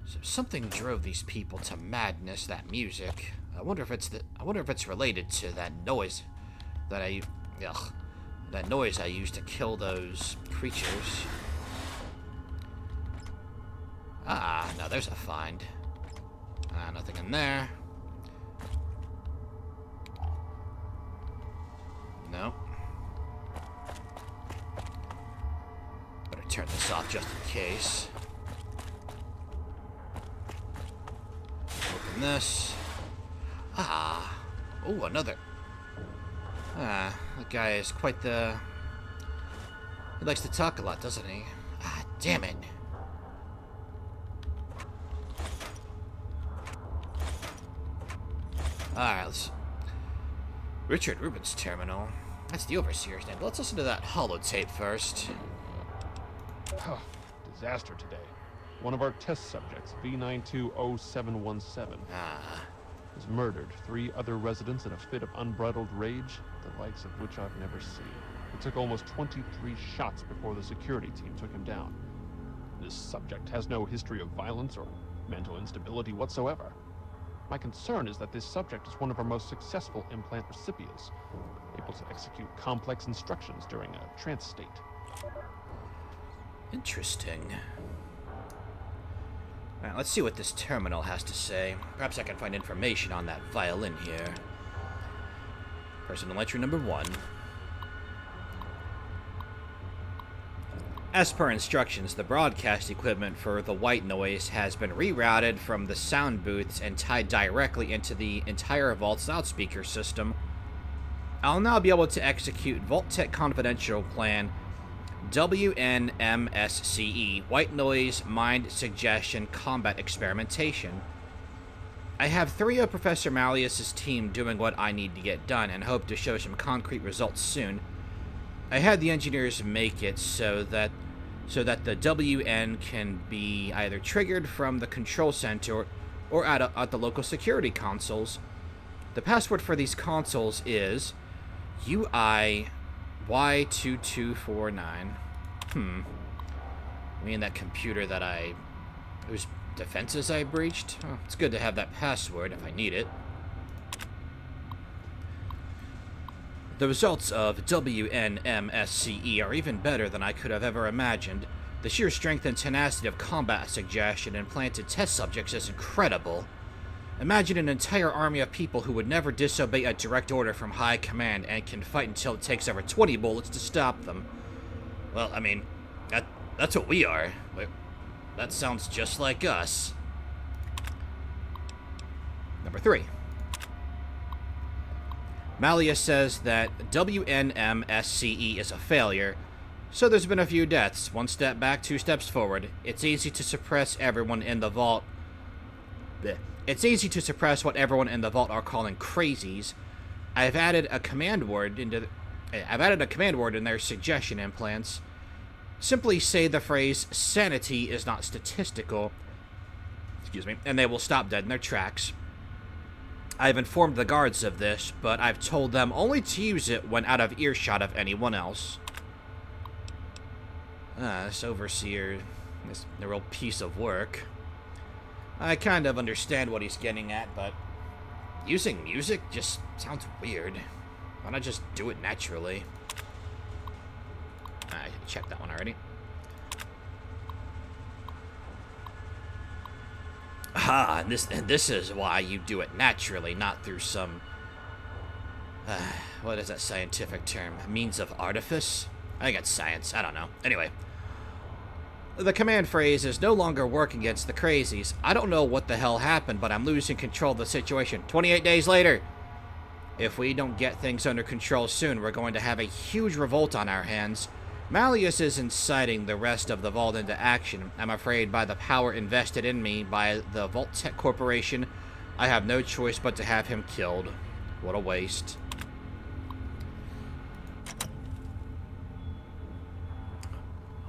So something drove these people to madness. That music. I wonder if it's related to that noise that I used to kill those creatures. Ah, no, there's a find. Nothing in there. No. Better turn this off just in case. Open this. Ah. Oh, another. Ah, that guy is quite the... He likes to talk a lot, doesn't he? Ah, damn it. Alright, let's... Richard Rubin's terminal. That's the Overseer's name. Let's listen to that holotape first. Disaster today. One of our test subjects, V920717, was murdered. 3 other residents in a fit of unbridled rage, the likes of which I've never seen. It took almost 23 shots before the security team took him down. This subject has no history of violence or mental instability whatsoever. My concern is that this subject is one of our most successful implant recipients, able to execute complex instructions during a trance state. Interesting. Alright, let's see what this terminal has to say. Perhaps I can find information on that violin here. Personal entry number 1. As per instructions, the broadcast equipment for the white noise has been rerouted from the sound booths and tied directly into the entire Vault's loudspeaker system. I'll now be able to execute Vault-Tec Confidential Plan WNMSCE, White Noise Mind Suggestion Combat Experimentation. I have 3 of Professor Malleus's team doing what I need to get done and hope to show some concrete results soon. I had the engineers make it so that the WN can be either triggered from the control center or at the local security consoles. The password for these consoles is UIY2249. I mean that computer whose defenses I breached? Oh, it's good to have that password if I need it. The results of WNMSCE are even better than I could have ever imagined. The sheer strength and tenacity of combat suggestion in planted test subjects is incredible. Imagine an entire army of people who would never disobey a direct order from high command and can fight until it takes over 20 bullets to stop them. Well, I mean, that's what we are. That sounds just like us. Number 3. Malleus says that WNMSCE is a failure, so there's been a few deaths. 1 step back, 2 steps forward. It's easy to suppress everyone in the vault. It's easy to suppress what everyone in the vault are calling crazies. I've added a command word in their suggestion implants. Simply say the phrase "sanity is not statistical," and they will stop dead in their tracks. I've informed the guards of this, but I've told them only to use it when out of earshot of anyone else. This overseer is a real piece of work. I kind of understand what he's getting at, but using music just sounds weird. Why not just do it naturally? I checked that one already. Ah, and this is why you do it naturally, not through some... what is that scientific term? Means of artifice? I think it's science. I don't know. Anyway. The command phrase is no longer working against the crazies. I don't know what the hell happened, but I'm losing control of the situation. 28 days later. If we don't get things under control soon, we're going to have a huge revolt on our hands. Malleus is inciting the rest of the Vault into action. I'm afraid by the power invested in me by the Vault Tech Corporation, I have no choice but to have him killed. What a waste.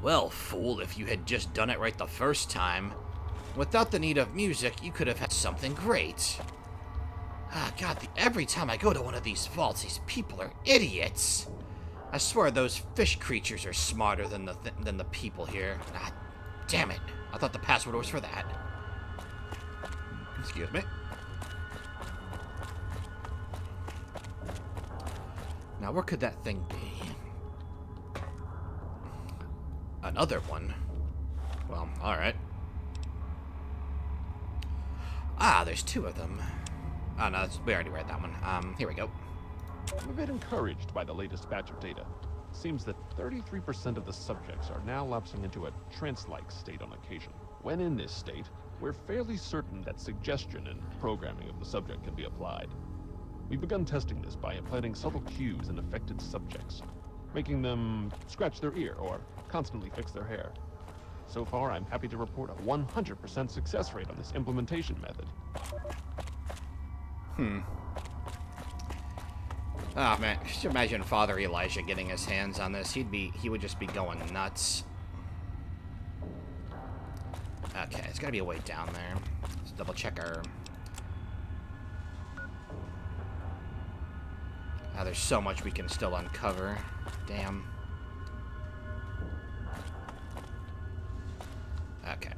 Well, fool, if you had just done it right the first time. Without the need of music, you could have had something great. Ah, God, every time I go to one of these vaults, these people are idiots. I swear those fish creatures are smarter than the people here. Ah, damn it. I thought the password was for that. Excuse me. Now, where could that thing be? Another one? Well, alright. Ah, there's 2 of them. Oh, no, we already read that one. Here we go. I'm a bit encouraged by the latest batch of data. Seems that 33% of the subjects are now lapsing into a trance-like state on occasion. When in this state, we're fairly certain that suggestion and programming of the subject can be applied. We've begun testing this by implanting subtle cues in affected subjects, making them scratch their ear or constantly fix their hair. So far, I'm happy to report a 100% success rate on this implementation method. Oh man, just imagine Father Elijah getting his hands on this. He would just be going nuts. Okay, there's gotta be a way down there. Let's double check our... Ah, there's so much we can still uncover. Damn. Okay.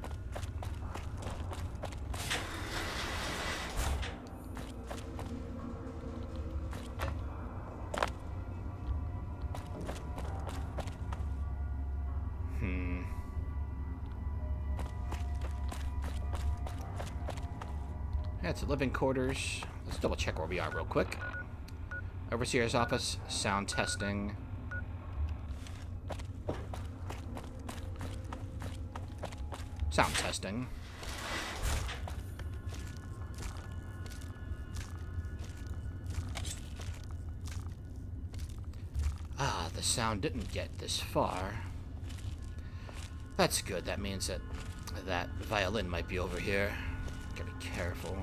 Yeah, it's living quarters. Let's double check where we are real quick. Overseer's office, sound testing. Sound testing. Ah, the sound didn't get this far. That's good. That means that violin might be over here. Gotta be careful.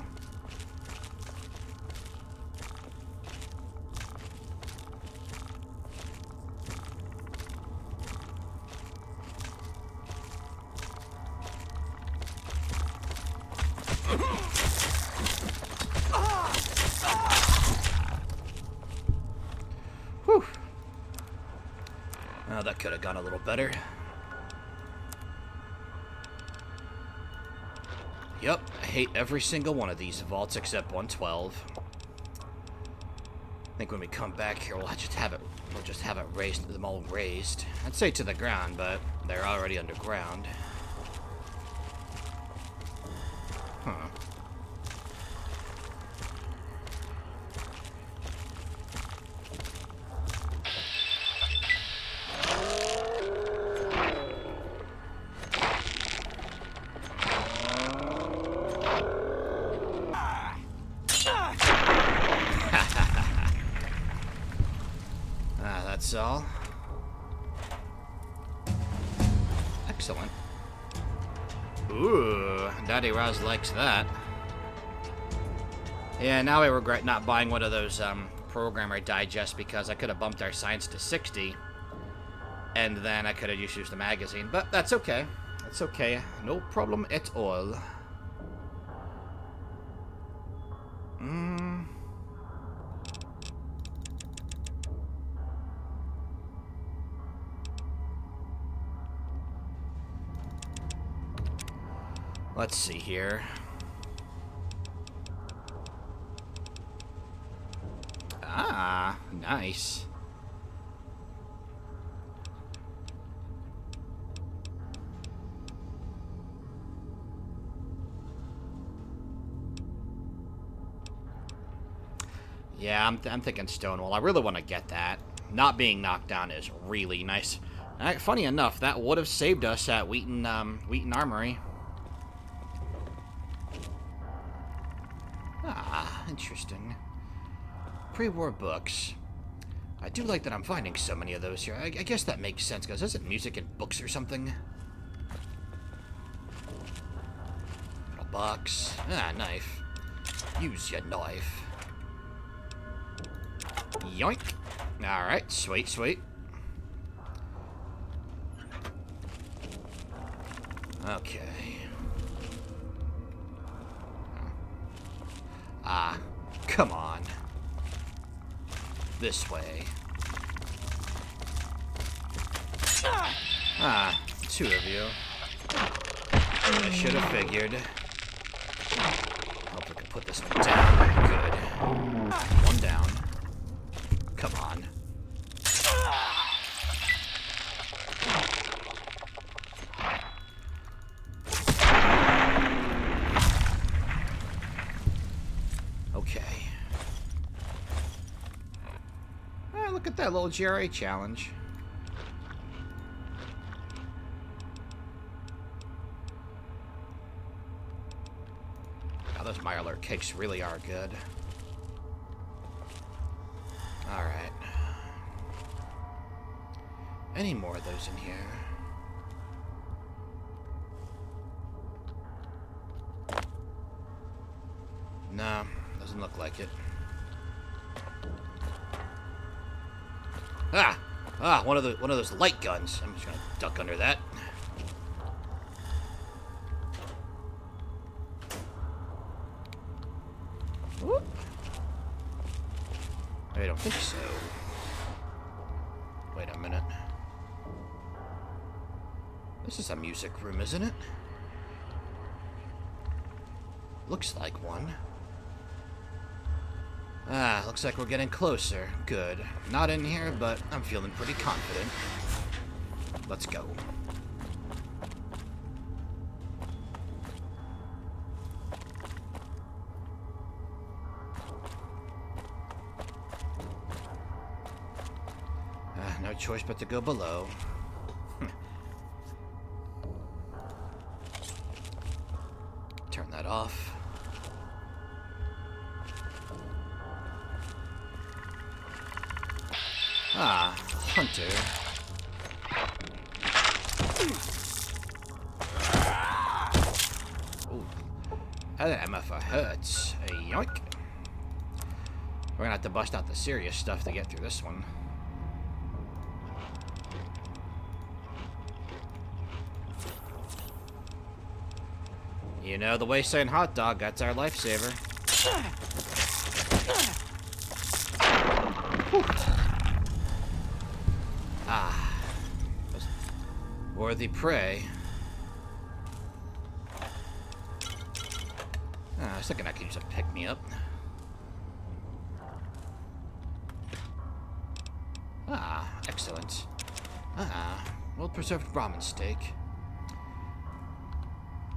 Oh, that could have gone a little better. Yep, I hate every single one of these vaults except 112. I think when we come back here, we'll just have it raised, them all raised. I'd say to the ground, but they're already underground. Huh. That's all. Excellent. Ooh, Daddy Raz likes that. Yeah, now I regret not buying one of those programmer digests because I could have bumped our science to 60, and then I could have just used the magazine. But that's okay. That's okay. No problem at all. Let's see here. Ah, nice. Yeah, I'm thinking Stonewall. I really want to get that. Not being knocked down is really nice. Funny enough, that would have saved us at Wheaton Armory. Ah, interesting. Pre-war books. I do like that I'm finding so many of those here. I guess that makes sense, because isn't music in books or something? Little box. Ah, knife. Use your knife. Yoink. Alright, sweet, sweet. Okay. Ah, come on. This way. Ah, two of you. I should have figured. Hope we can put this one down. Good. One down. Come on. Okay. Ah, look at that little GRA challenge. Wow, those Mirelurk cakes really are good. Alright. Any more of those in here? No, doesn't look like it. Ah! Ah, one of those light guns. I'm just gonna duck under that. Whoop. I don't think so. Wait a minute. This is a music room, isn't it? Looks like one. Ah, looks like we're getting closer. Good. Not in here, but I'm feeling pretty confident. Let's go. No choice but to go below. Turn that off. Ah, Hunter. Ooh. That MFR hurts. Yoink. We're gonna have to bust out the serious stuff to get through this one. You know, the Wasteland hot dog, that's our lifesaver. Whew. Ah. worthy prey. I was thinking I could use a pick-me-up. Ah, excellent. Ah, well-preserved ramen steak.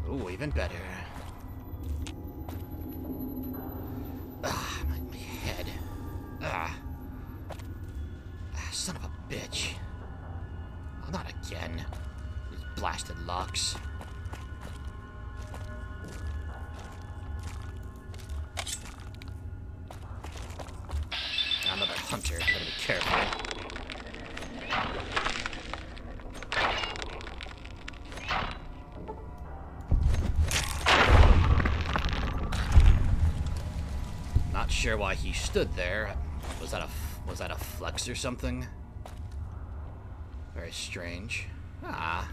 Ooh, even better. Ah, my head. Son of a bitch. Oh, not again. These blasted locks. Another hunter. Gotta be careful. Not sure why he stood there. Was that a flex or something? Very strange. Ah.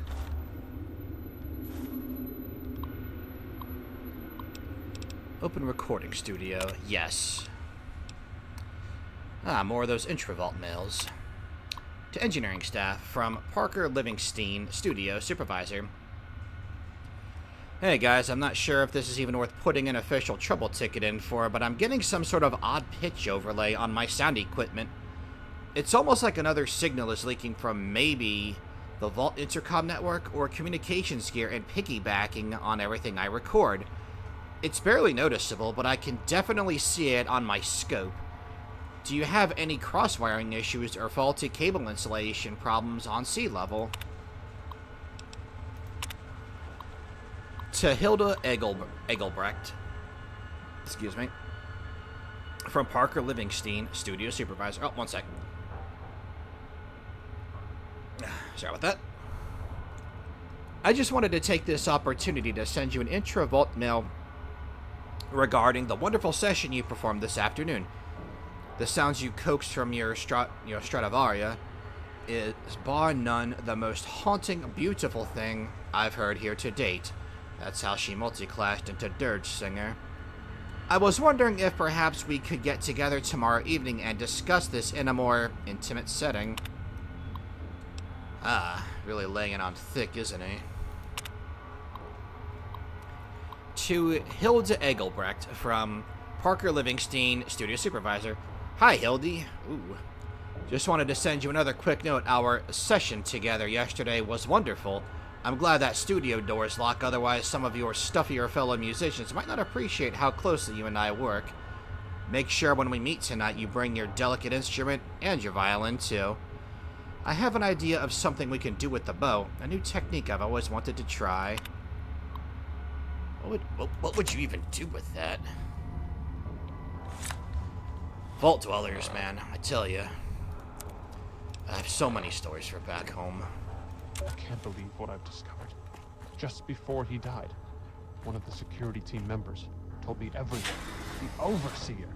Open recording studio. Yes. Ah, more of those intravault mails. To engineering staff from Parker Livingston, studio supervisor. Hey guys, I'm not sure if this is even worth putting an official trouble ticket in for, but I'm getting some sort of odd pitch overlay on my sound equipment. It's almost like another signal is leaking from maybe the Vault intercom network or communications gear and piggybacking on everything I record. It's barely noticeable, but I can definitely see it on my scope. Do you have any cross-wiring issues or faulty cable installation problems on sea level? To Hilda Egelbrecht, excuse me, from Parker Livingston, studio supervisor. Oh, one sec. Sorry about that. I just wanted to take this opportunity to send you an intra-vault mail regarding the wonderful session you performed this afternoon. The sounds you coaxed from your Stradivaria is, bar none, the most haunting, beautiful thing I've heard here to date. That's how she multiclassed into Dirge Singer. I was wondering if perhaps we could get together tomorrow evening and discuss this in a more intimate setting. Ah, really laying it on thick, isn't he? To Hilda Egelbrecht from Parker Livingston, studio supervisor. Hi, Hildy. Ooh. Just wanted to send you another quick note. Our session together yesterday was wonderful. I'm glad that studio door is locked, otherwise some of your stuffier fellow musicians might not appreciate how closely you and I work. Make sure when we meet tonight you bring your delicate instrument and your violin, too. I have an idea of something we can do with the bow, a new technique I've always wanted to try. What would you even do with that? Vault dwellers, man, I tell you. I have so many stories for back home. I can't believe what I've discovered. Just before he died, one of the security team members told me everything. The Overseer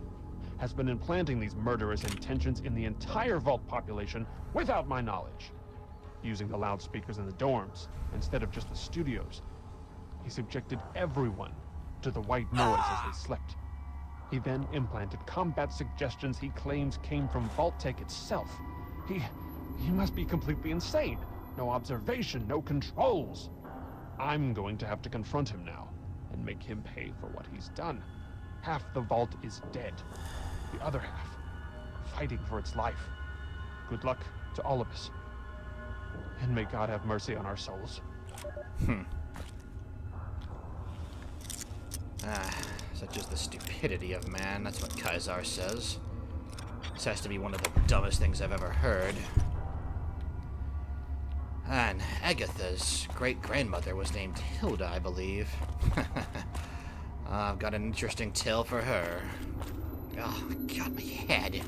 has been implanting these murderous intentions in the entire Vault population without my knowledge. Using the loudspeakers in the dorms instead of just the studios. He subjected everyone to the white noise as they slept. He then implanted combat suggestions he claims came from Vault-Tec itself. He must be completely insane. No observation, no controls. I'm going to have to confront him now and make him pay for what he's done. Half the Vault is dead. The other half, fighting for its life. Good luck to all of us. And may God have mercy on our souls. Such is the stupidity of man. That's what Kazar says. This has to be one of the dumbest things I've ever heard. And Agatha's great-grandmother was named Hilda, I believe. I've got an interesting tale for her. Oh, God, my head.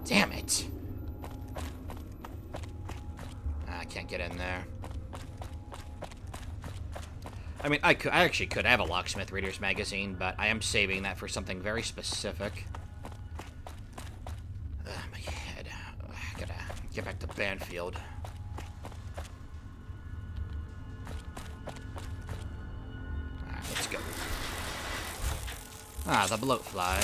Damn it. I can't get in there. I mean, I actually could have a Locksmith Reader's Magazine, but I am saving that for something very specific. My head. I gotta get back to Banfield. Alright, let's go. Ah, the bloatfly.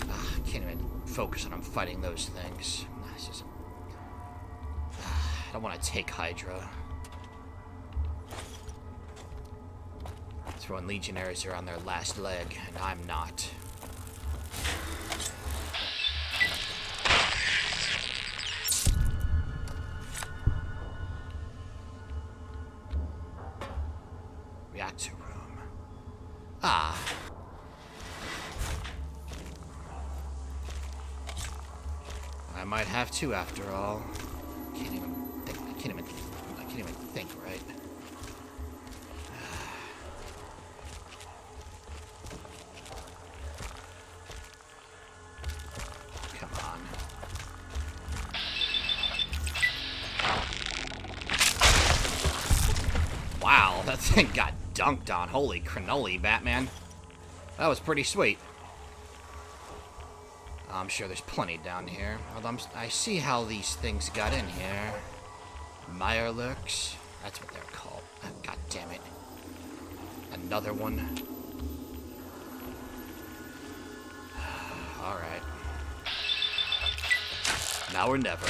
I can't even focus on fighting those things. I don't want to take Hydra. It's when Legionaries are on their last leg, and I'm not. Reactor room. Ah. I might have to after all. I can't even think right. Come on. Wow, that thing got dunked on. Holy cannoli, Batman. That was pretty sweet. I'm sure there's plenty down here. Although I see how these things got in here. Mirelurks. That's what they're called. Oh, God damn it. Another one. Alright. Now or never.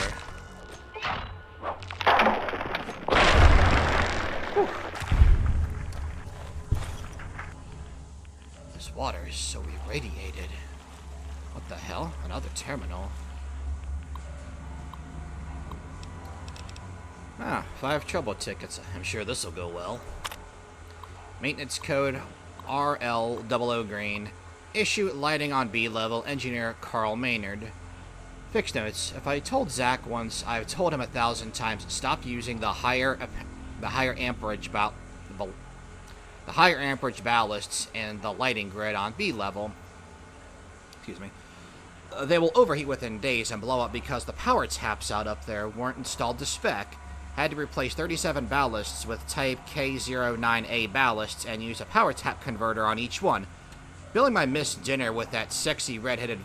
Whew. This water is so irradiated. What the hell? Another terminal. Ah, 5 trouble tickets. I'm sure this'll go well. Maintenance code RL00 green. Issue lighting on B level. Engineer Carl Maynard. Fix notes. If I told Zach once, I've told him 1,000 times. Stop using the higher amperage ballasts and the lighting grid on B level. Excuse me. They will overheat within days and blow up because the power taps out up there weren't installed to spec. Had to replace 37 ballasts with type K09A ballasts and use a power tap converter on each one. Billing my missed dinner with that sexy red-headed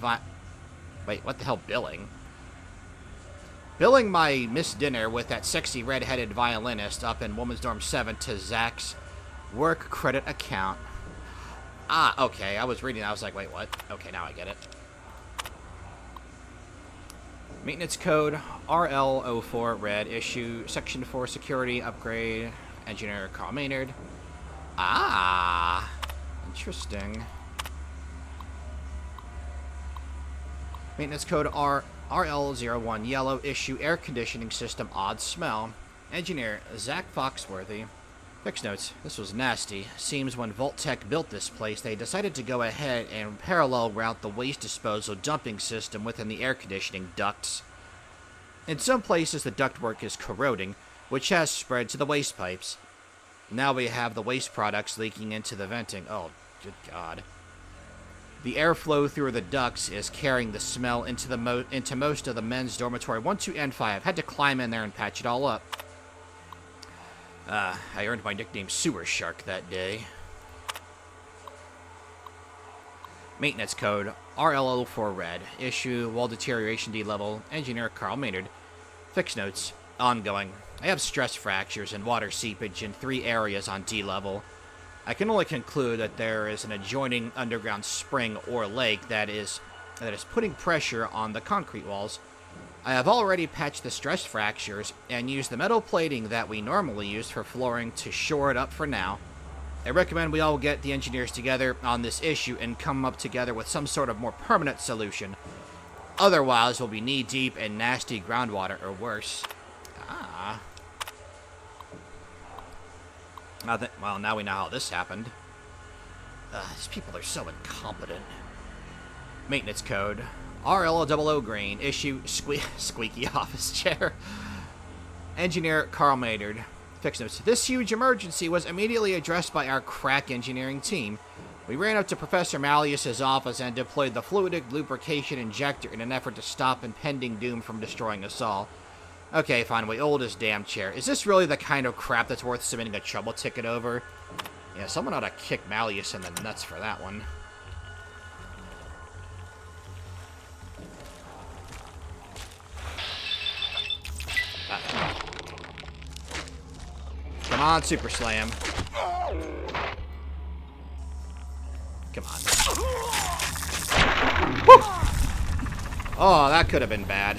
Wait, what the hell, billing? Billing my missed dinner with that sexy red-headed violinist up in Woman's Dorm 7 to Zach's work credit account. Ah, okay, I was reading, I was like, wait, what? Okay, now I get it. Maintenance code RL04 red. Issue section 4 security upgrade. Engineer Carl Maynard. Ah, interesting. Maintenance code RL01 yellow. Issue air conditioning system odd smell. Engineer Zach Foxworthy. Fix notes. This was nasty. Seems when Voltec built this place, they decided to go ahead and parallel route the waste disposal dumping system within the air conditioning ducts. In some places, the ductwork is corroding, which has spread to the waste pipes. Now we have the waste products leaking into the venting. Oh, good God. The airflow through the ducts is carrying the smell into most of the men's dormitory 1, 2, and 5. Had to climb in there and patch it all up. I earned my nickname Sewer Shark that day. Maintenance code RL04 red. Issue wall deterioration D level. Engineer Carl Maynard. Fix notes ongoing. I have stress fractures and water seepage in 3 areas on D level. I can only conclude that there is an adjoining underground spring or lake that is putting pressure on the concrete walls. I have already patched the stress fractures and used the metal plating that we normally use for flooring to shore it up for now. I recommend we all get the engineers together on this issue and come up together with some sort of more permanent solution. Otherwise, we'll be knee-deep in nasty groundwater or worse. Ah. Well, now we know how this happened. These people are so incompetent. Maintenance code RL00 green. Issue squeaky office chair. Engineer Carl Maynard. Fix notes. This huge emergency was immediately addressed by our crack engineering team. We ran up to Professor Malleus's office and deployed the fluidic lubrication injector in an effort to stop impending doom from destroying us all. Okay, fine, we owe this damn chair. Is this really the kind of crap that's worth submitting a trouble ticket over? Yeah, someone ought to kick Malleus in the nuts for that one. Come on, Super Slam. Come on. Woo! Oh, that could have been bad.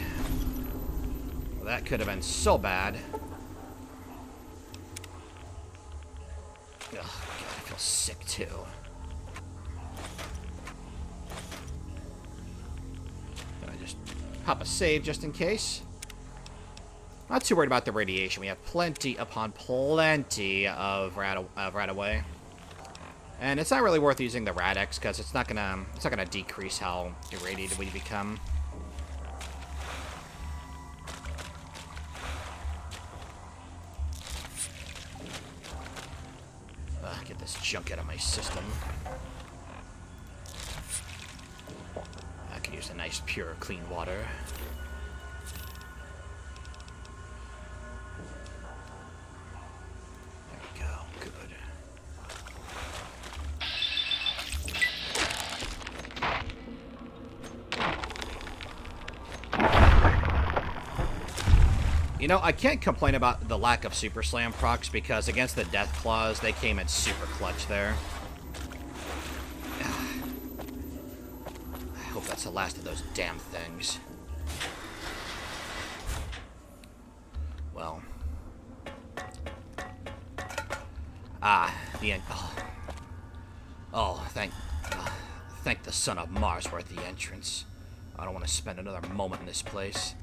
that could have been so bad. Ugh, God, I feel sick too. Gonna just pop a save just in case. Not too worried about the radiation. We have plenty upon plenty of Radaway. And it's not really worth using the Radex because it's not gonna decrease how irradiated we become. Get this junk out of my system. I can use a nice, pure, clean water. There we go. Good. You know, I can't complain about the lack of Super Slam procs because against the Deathclaws, they came in super clutch there. I hope that's the last of those damn things. Well. The end. Thank the son of Mars we're at the entrance. I don't want to spend another moment in this place.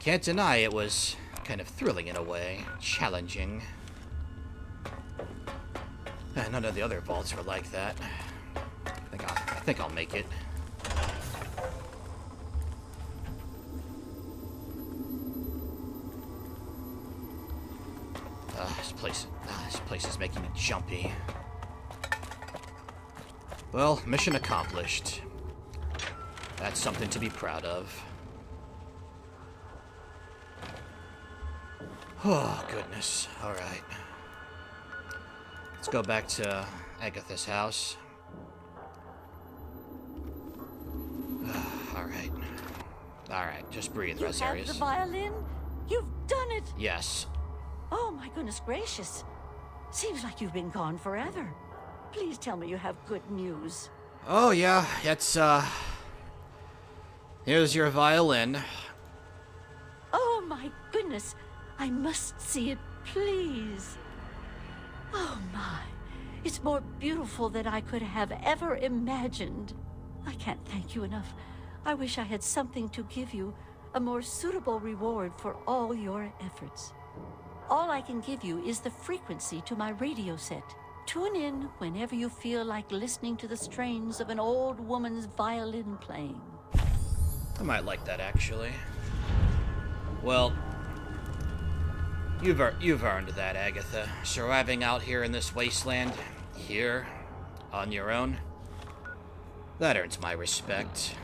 Can't deny it was kind of thrilling in a way, challenging. None of the other vaults were like that. I think I'll make it. This place is making me jumpy. Well, mission accomplished. That's something to be proud of. Oh, goodness. Alright. Let's go back to Agatha's house. Alright. Alright, just breathe, Razarius. You have the violin? You've done it! Yes. Oh, my goodness gracious. Seems like you've been gone forever. Please tell me you have good news. Oh, yeah. It's, here's your violin. Oh, my goodness. I must see it, please. Oh, my. It's more beautiful than I could have ever imagined. I can't thank you enough. I wish I had something to give you, a more suitable reward for all your efforts. All I can give you is the frequency to my radio set. Tune in whenever you feel like listening to the strains of an old woman's violin playing. I might like that, actually. Well, you've earned that, Agatha. Surviving out here in this wasteland, here, on your own, that earns my respect.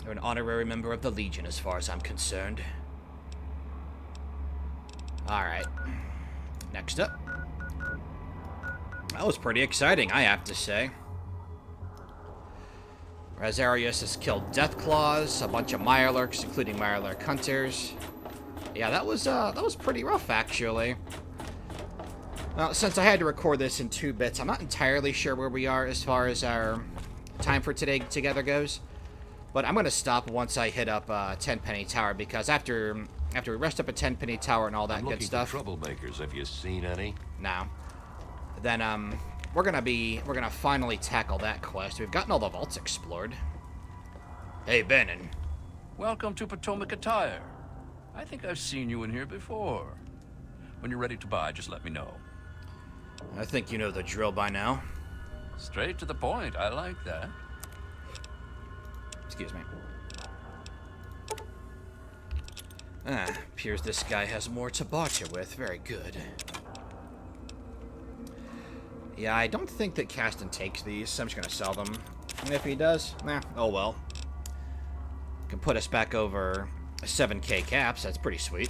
You're an honorary member of the Legion as far as I'm concerned. Alright. Next up. That was pretty exciting, I have to say. Razarius has killed Deathclaws, a bunch of Mirelurks, including Mirelurk Hunters. Yeah, that was pretty rough, actually. Well, since I had to record this in 2 bits, I'm not entirely sure where we are as far as our time for today together goes. But I'm going to stop once I hit up Tenpenny Tower, because after we rest up at Tenpenny Tower and all that good stuff... I'm looking for troublemakers. Have you seen any? No. Then, we're gonna finally tackle that quest. We've gotten all the vaults explored. Hey, Bannon. Welcome to Potomac Attire. I think I've seen you in here before. When you're ready to buy, just let me know. I think you know the drill by now. Straight to the point. I like that. Excuse me. Appears this guy has more to barter with. Very good. Yeah, I don't think that Caston takes these, so I'm just gonna sell them. And if he does, oh well. Can put us back over 7k caps, that's pretty sweet.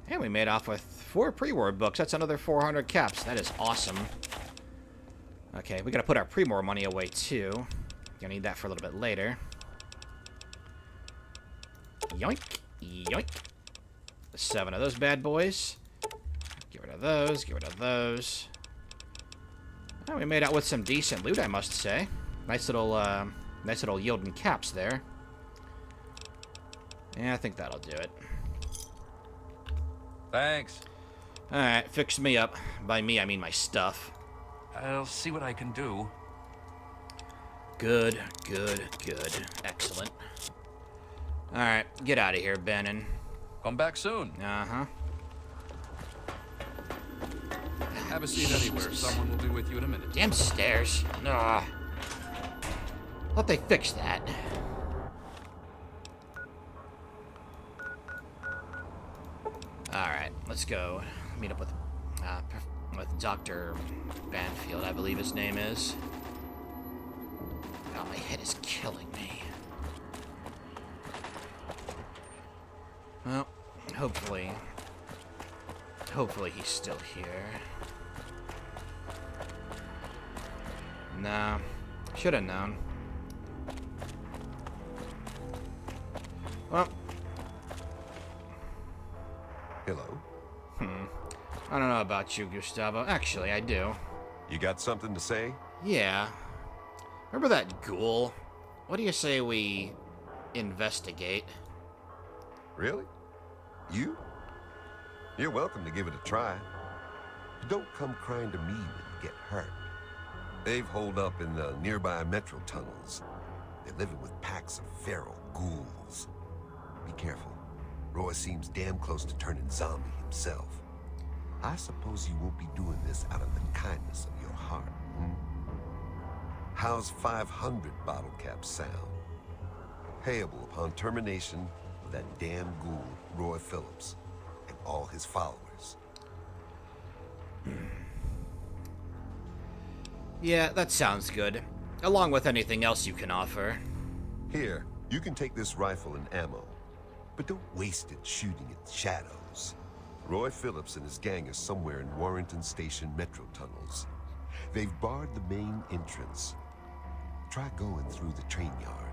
And we made off with 4 pre-war books, that's another 400 caps, that is awesome. Okay, we gotta put our pre-war money away too. Gonna need that for a little bit later. Yoink, yoink. 7 of those bad boys. Get rid of those, get rid of those. Well, we made out with some decent loot, I must say. Nice little yielding caps there. Yeah, I think that'll do it. Thanks. Alright, fix me up. By me, I mean my stuff. I'll see what I can do. Good, good, good. Excellent. Alright, get out of here, Bannon. Come back soon. Uh-huh. Have a seat anywhere. Someone will be with you in a minute. Damn stairs. Ugh. Thought they fixed that. Alright, let's go meet up with Dr. Banfield, I believe his name is. God, my head is killing me. Well, hopefully he's still here. Nah, should have known. Well. Hello? I don't know about you, Gustavo. Actually, I do. You got something to say? Yeah. Remember that ghoul? What do you say we investigate? Really? You? You're welcome to give it a try. But don't come crying to me when you get hurt. They've holed up in the nearby metro tunnels. They're living with packs of feral ghouls. Be careful. Roy seems damn close to turning zombie himself. I suppose you won't be doing this out of the kindness of your heart, hmm? How's 500 bottle caps sound? Payable upon termination of that damn ghoul, Roy Phillips, and all his followers. Yeah, that sounds good. Along with anything else you can offer. Here, you can take this rifle and ammo, but don't waste it shooting at shadows. Roy Phillips and his gang are somewhere in Warrington Station metro tunnels. They've barred the main entrance. Try going through the train yard.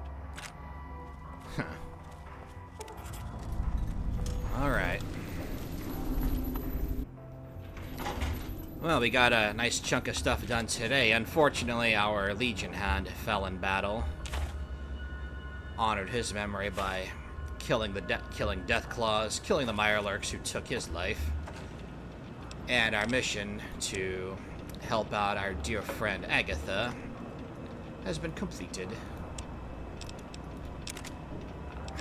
Huh. Alright. Well, we got a nice chunk of stuff done today. Unfortunately, our Legion Hand fell in battle. Honored his memory by killing Deathclaws, killing the Mirelurks who took his life. And our mission to help out our dear friend Agatha has been completed.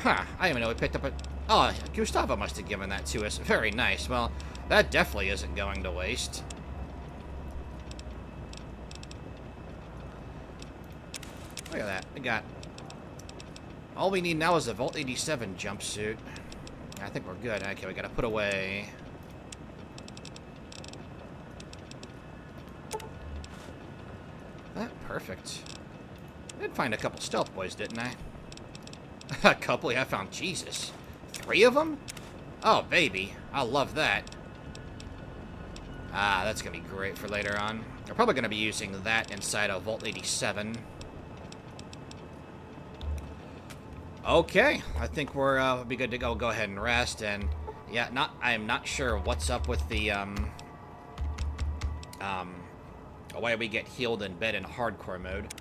Huh, I didn't even know we picked up a... Oh, Gustavo must have given that to us. Very nice. Well, that definitely isn't going to waste. Look at that. We got... All we need now is a Vault 87 jumpsuit. I think we're good. Okay, we gotta put away... That, perfect. I did find a couple stealth boys, didn't I? A couple? Yeah, I found Jesus. 3 of them? Oh, baby. I love that. Ah, that's gonna be great for later on. We're probably gonna be using that inside of Vault 87. Okay, I think we're be good to go. Go ahead and rest. And yeah, I am not sure what's up with the why we get healed in bed in hardcore mode.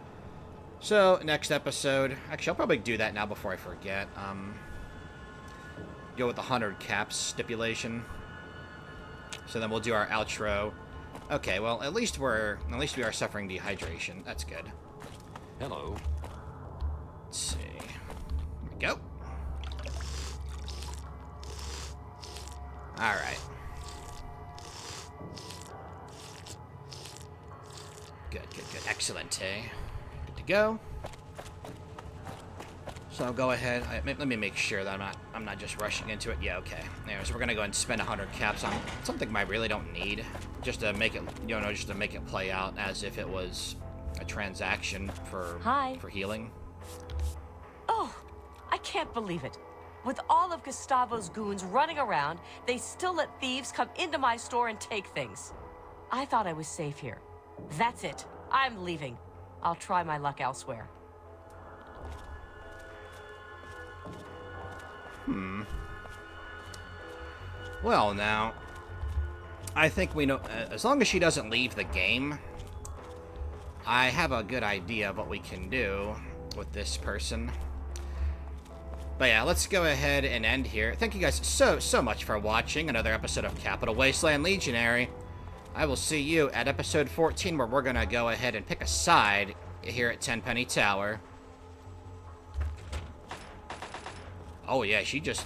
So next episode, actually I'll probably do that now before I forget. Go with the 100 caps stipulation. So then we'll do our outro. Okay, well at least we are suffering dehydration. That's good. Hello. Let's see. Go. All right. Good, good, good. Excellent, eh? Good to go. So I'll go ahead. Let me make sure that I'm not just rushing into it. Yeah, okay. Anyway, so we're gonna go ahead and spend 100 caps on something I really don't need, just to make it, just to make it play out as if it was a transaction for healing. Oh. I can't believe it. With all of Gustavo's goons running around, they still let thieves come into my store and take things. I thought I was safe here. That's it. I'm leaving. I'll try my luck elsewhere. Well, now, I think we know, as long as she doesn't leave the game, I have a good idea of what we can do with this person. But yeah, let's go ahead and end here. Thank you guys so much for watching another episode of Capital Wasteland Legionary. I will see you at episode 14, where we're going to go ahead and pick a side here at Tenpenny Tower. Oh yeah, she just...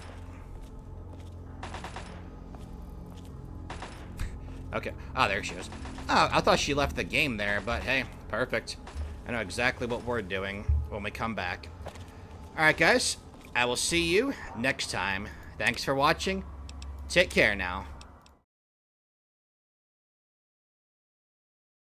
Okay. Oh, there she is. Oh, I thought she left the game there, but hey, perfect. I know exactly what we're doing when we come back. Alright, guys. I will see you next time. Thanks for watching. Take care now.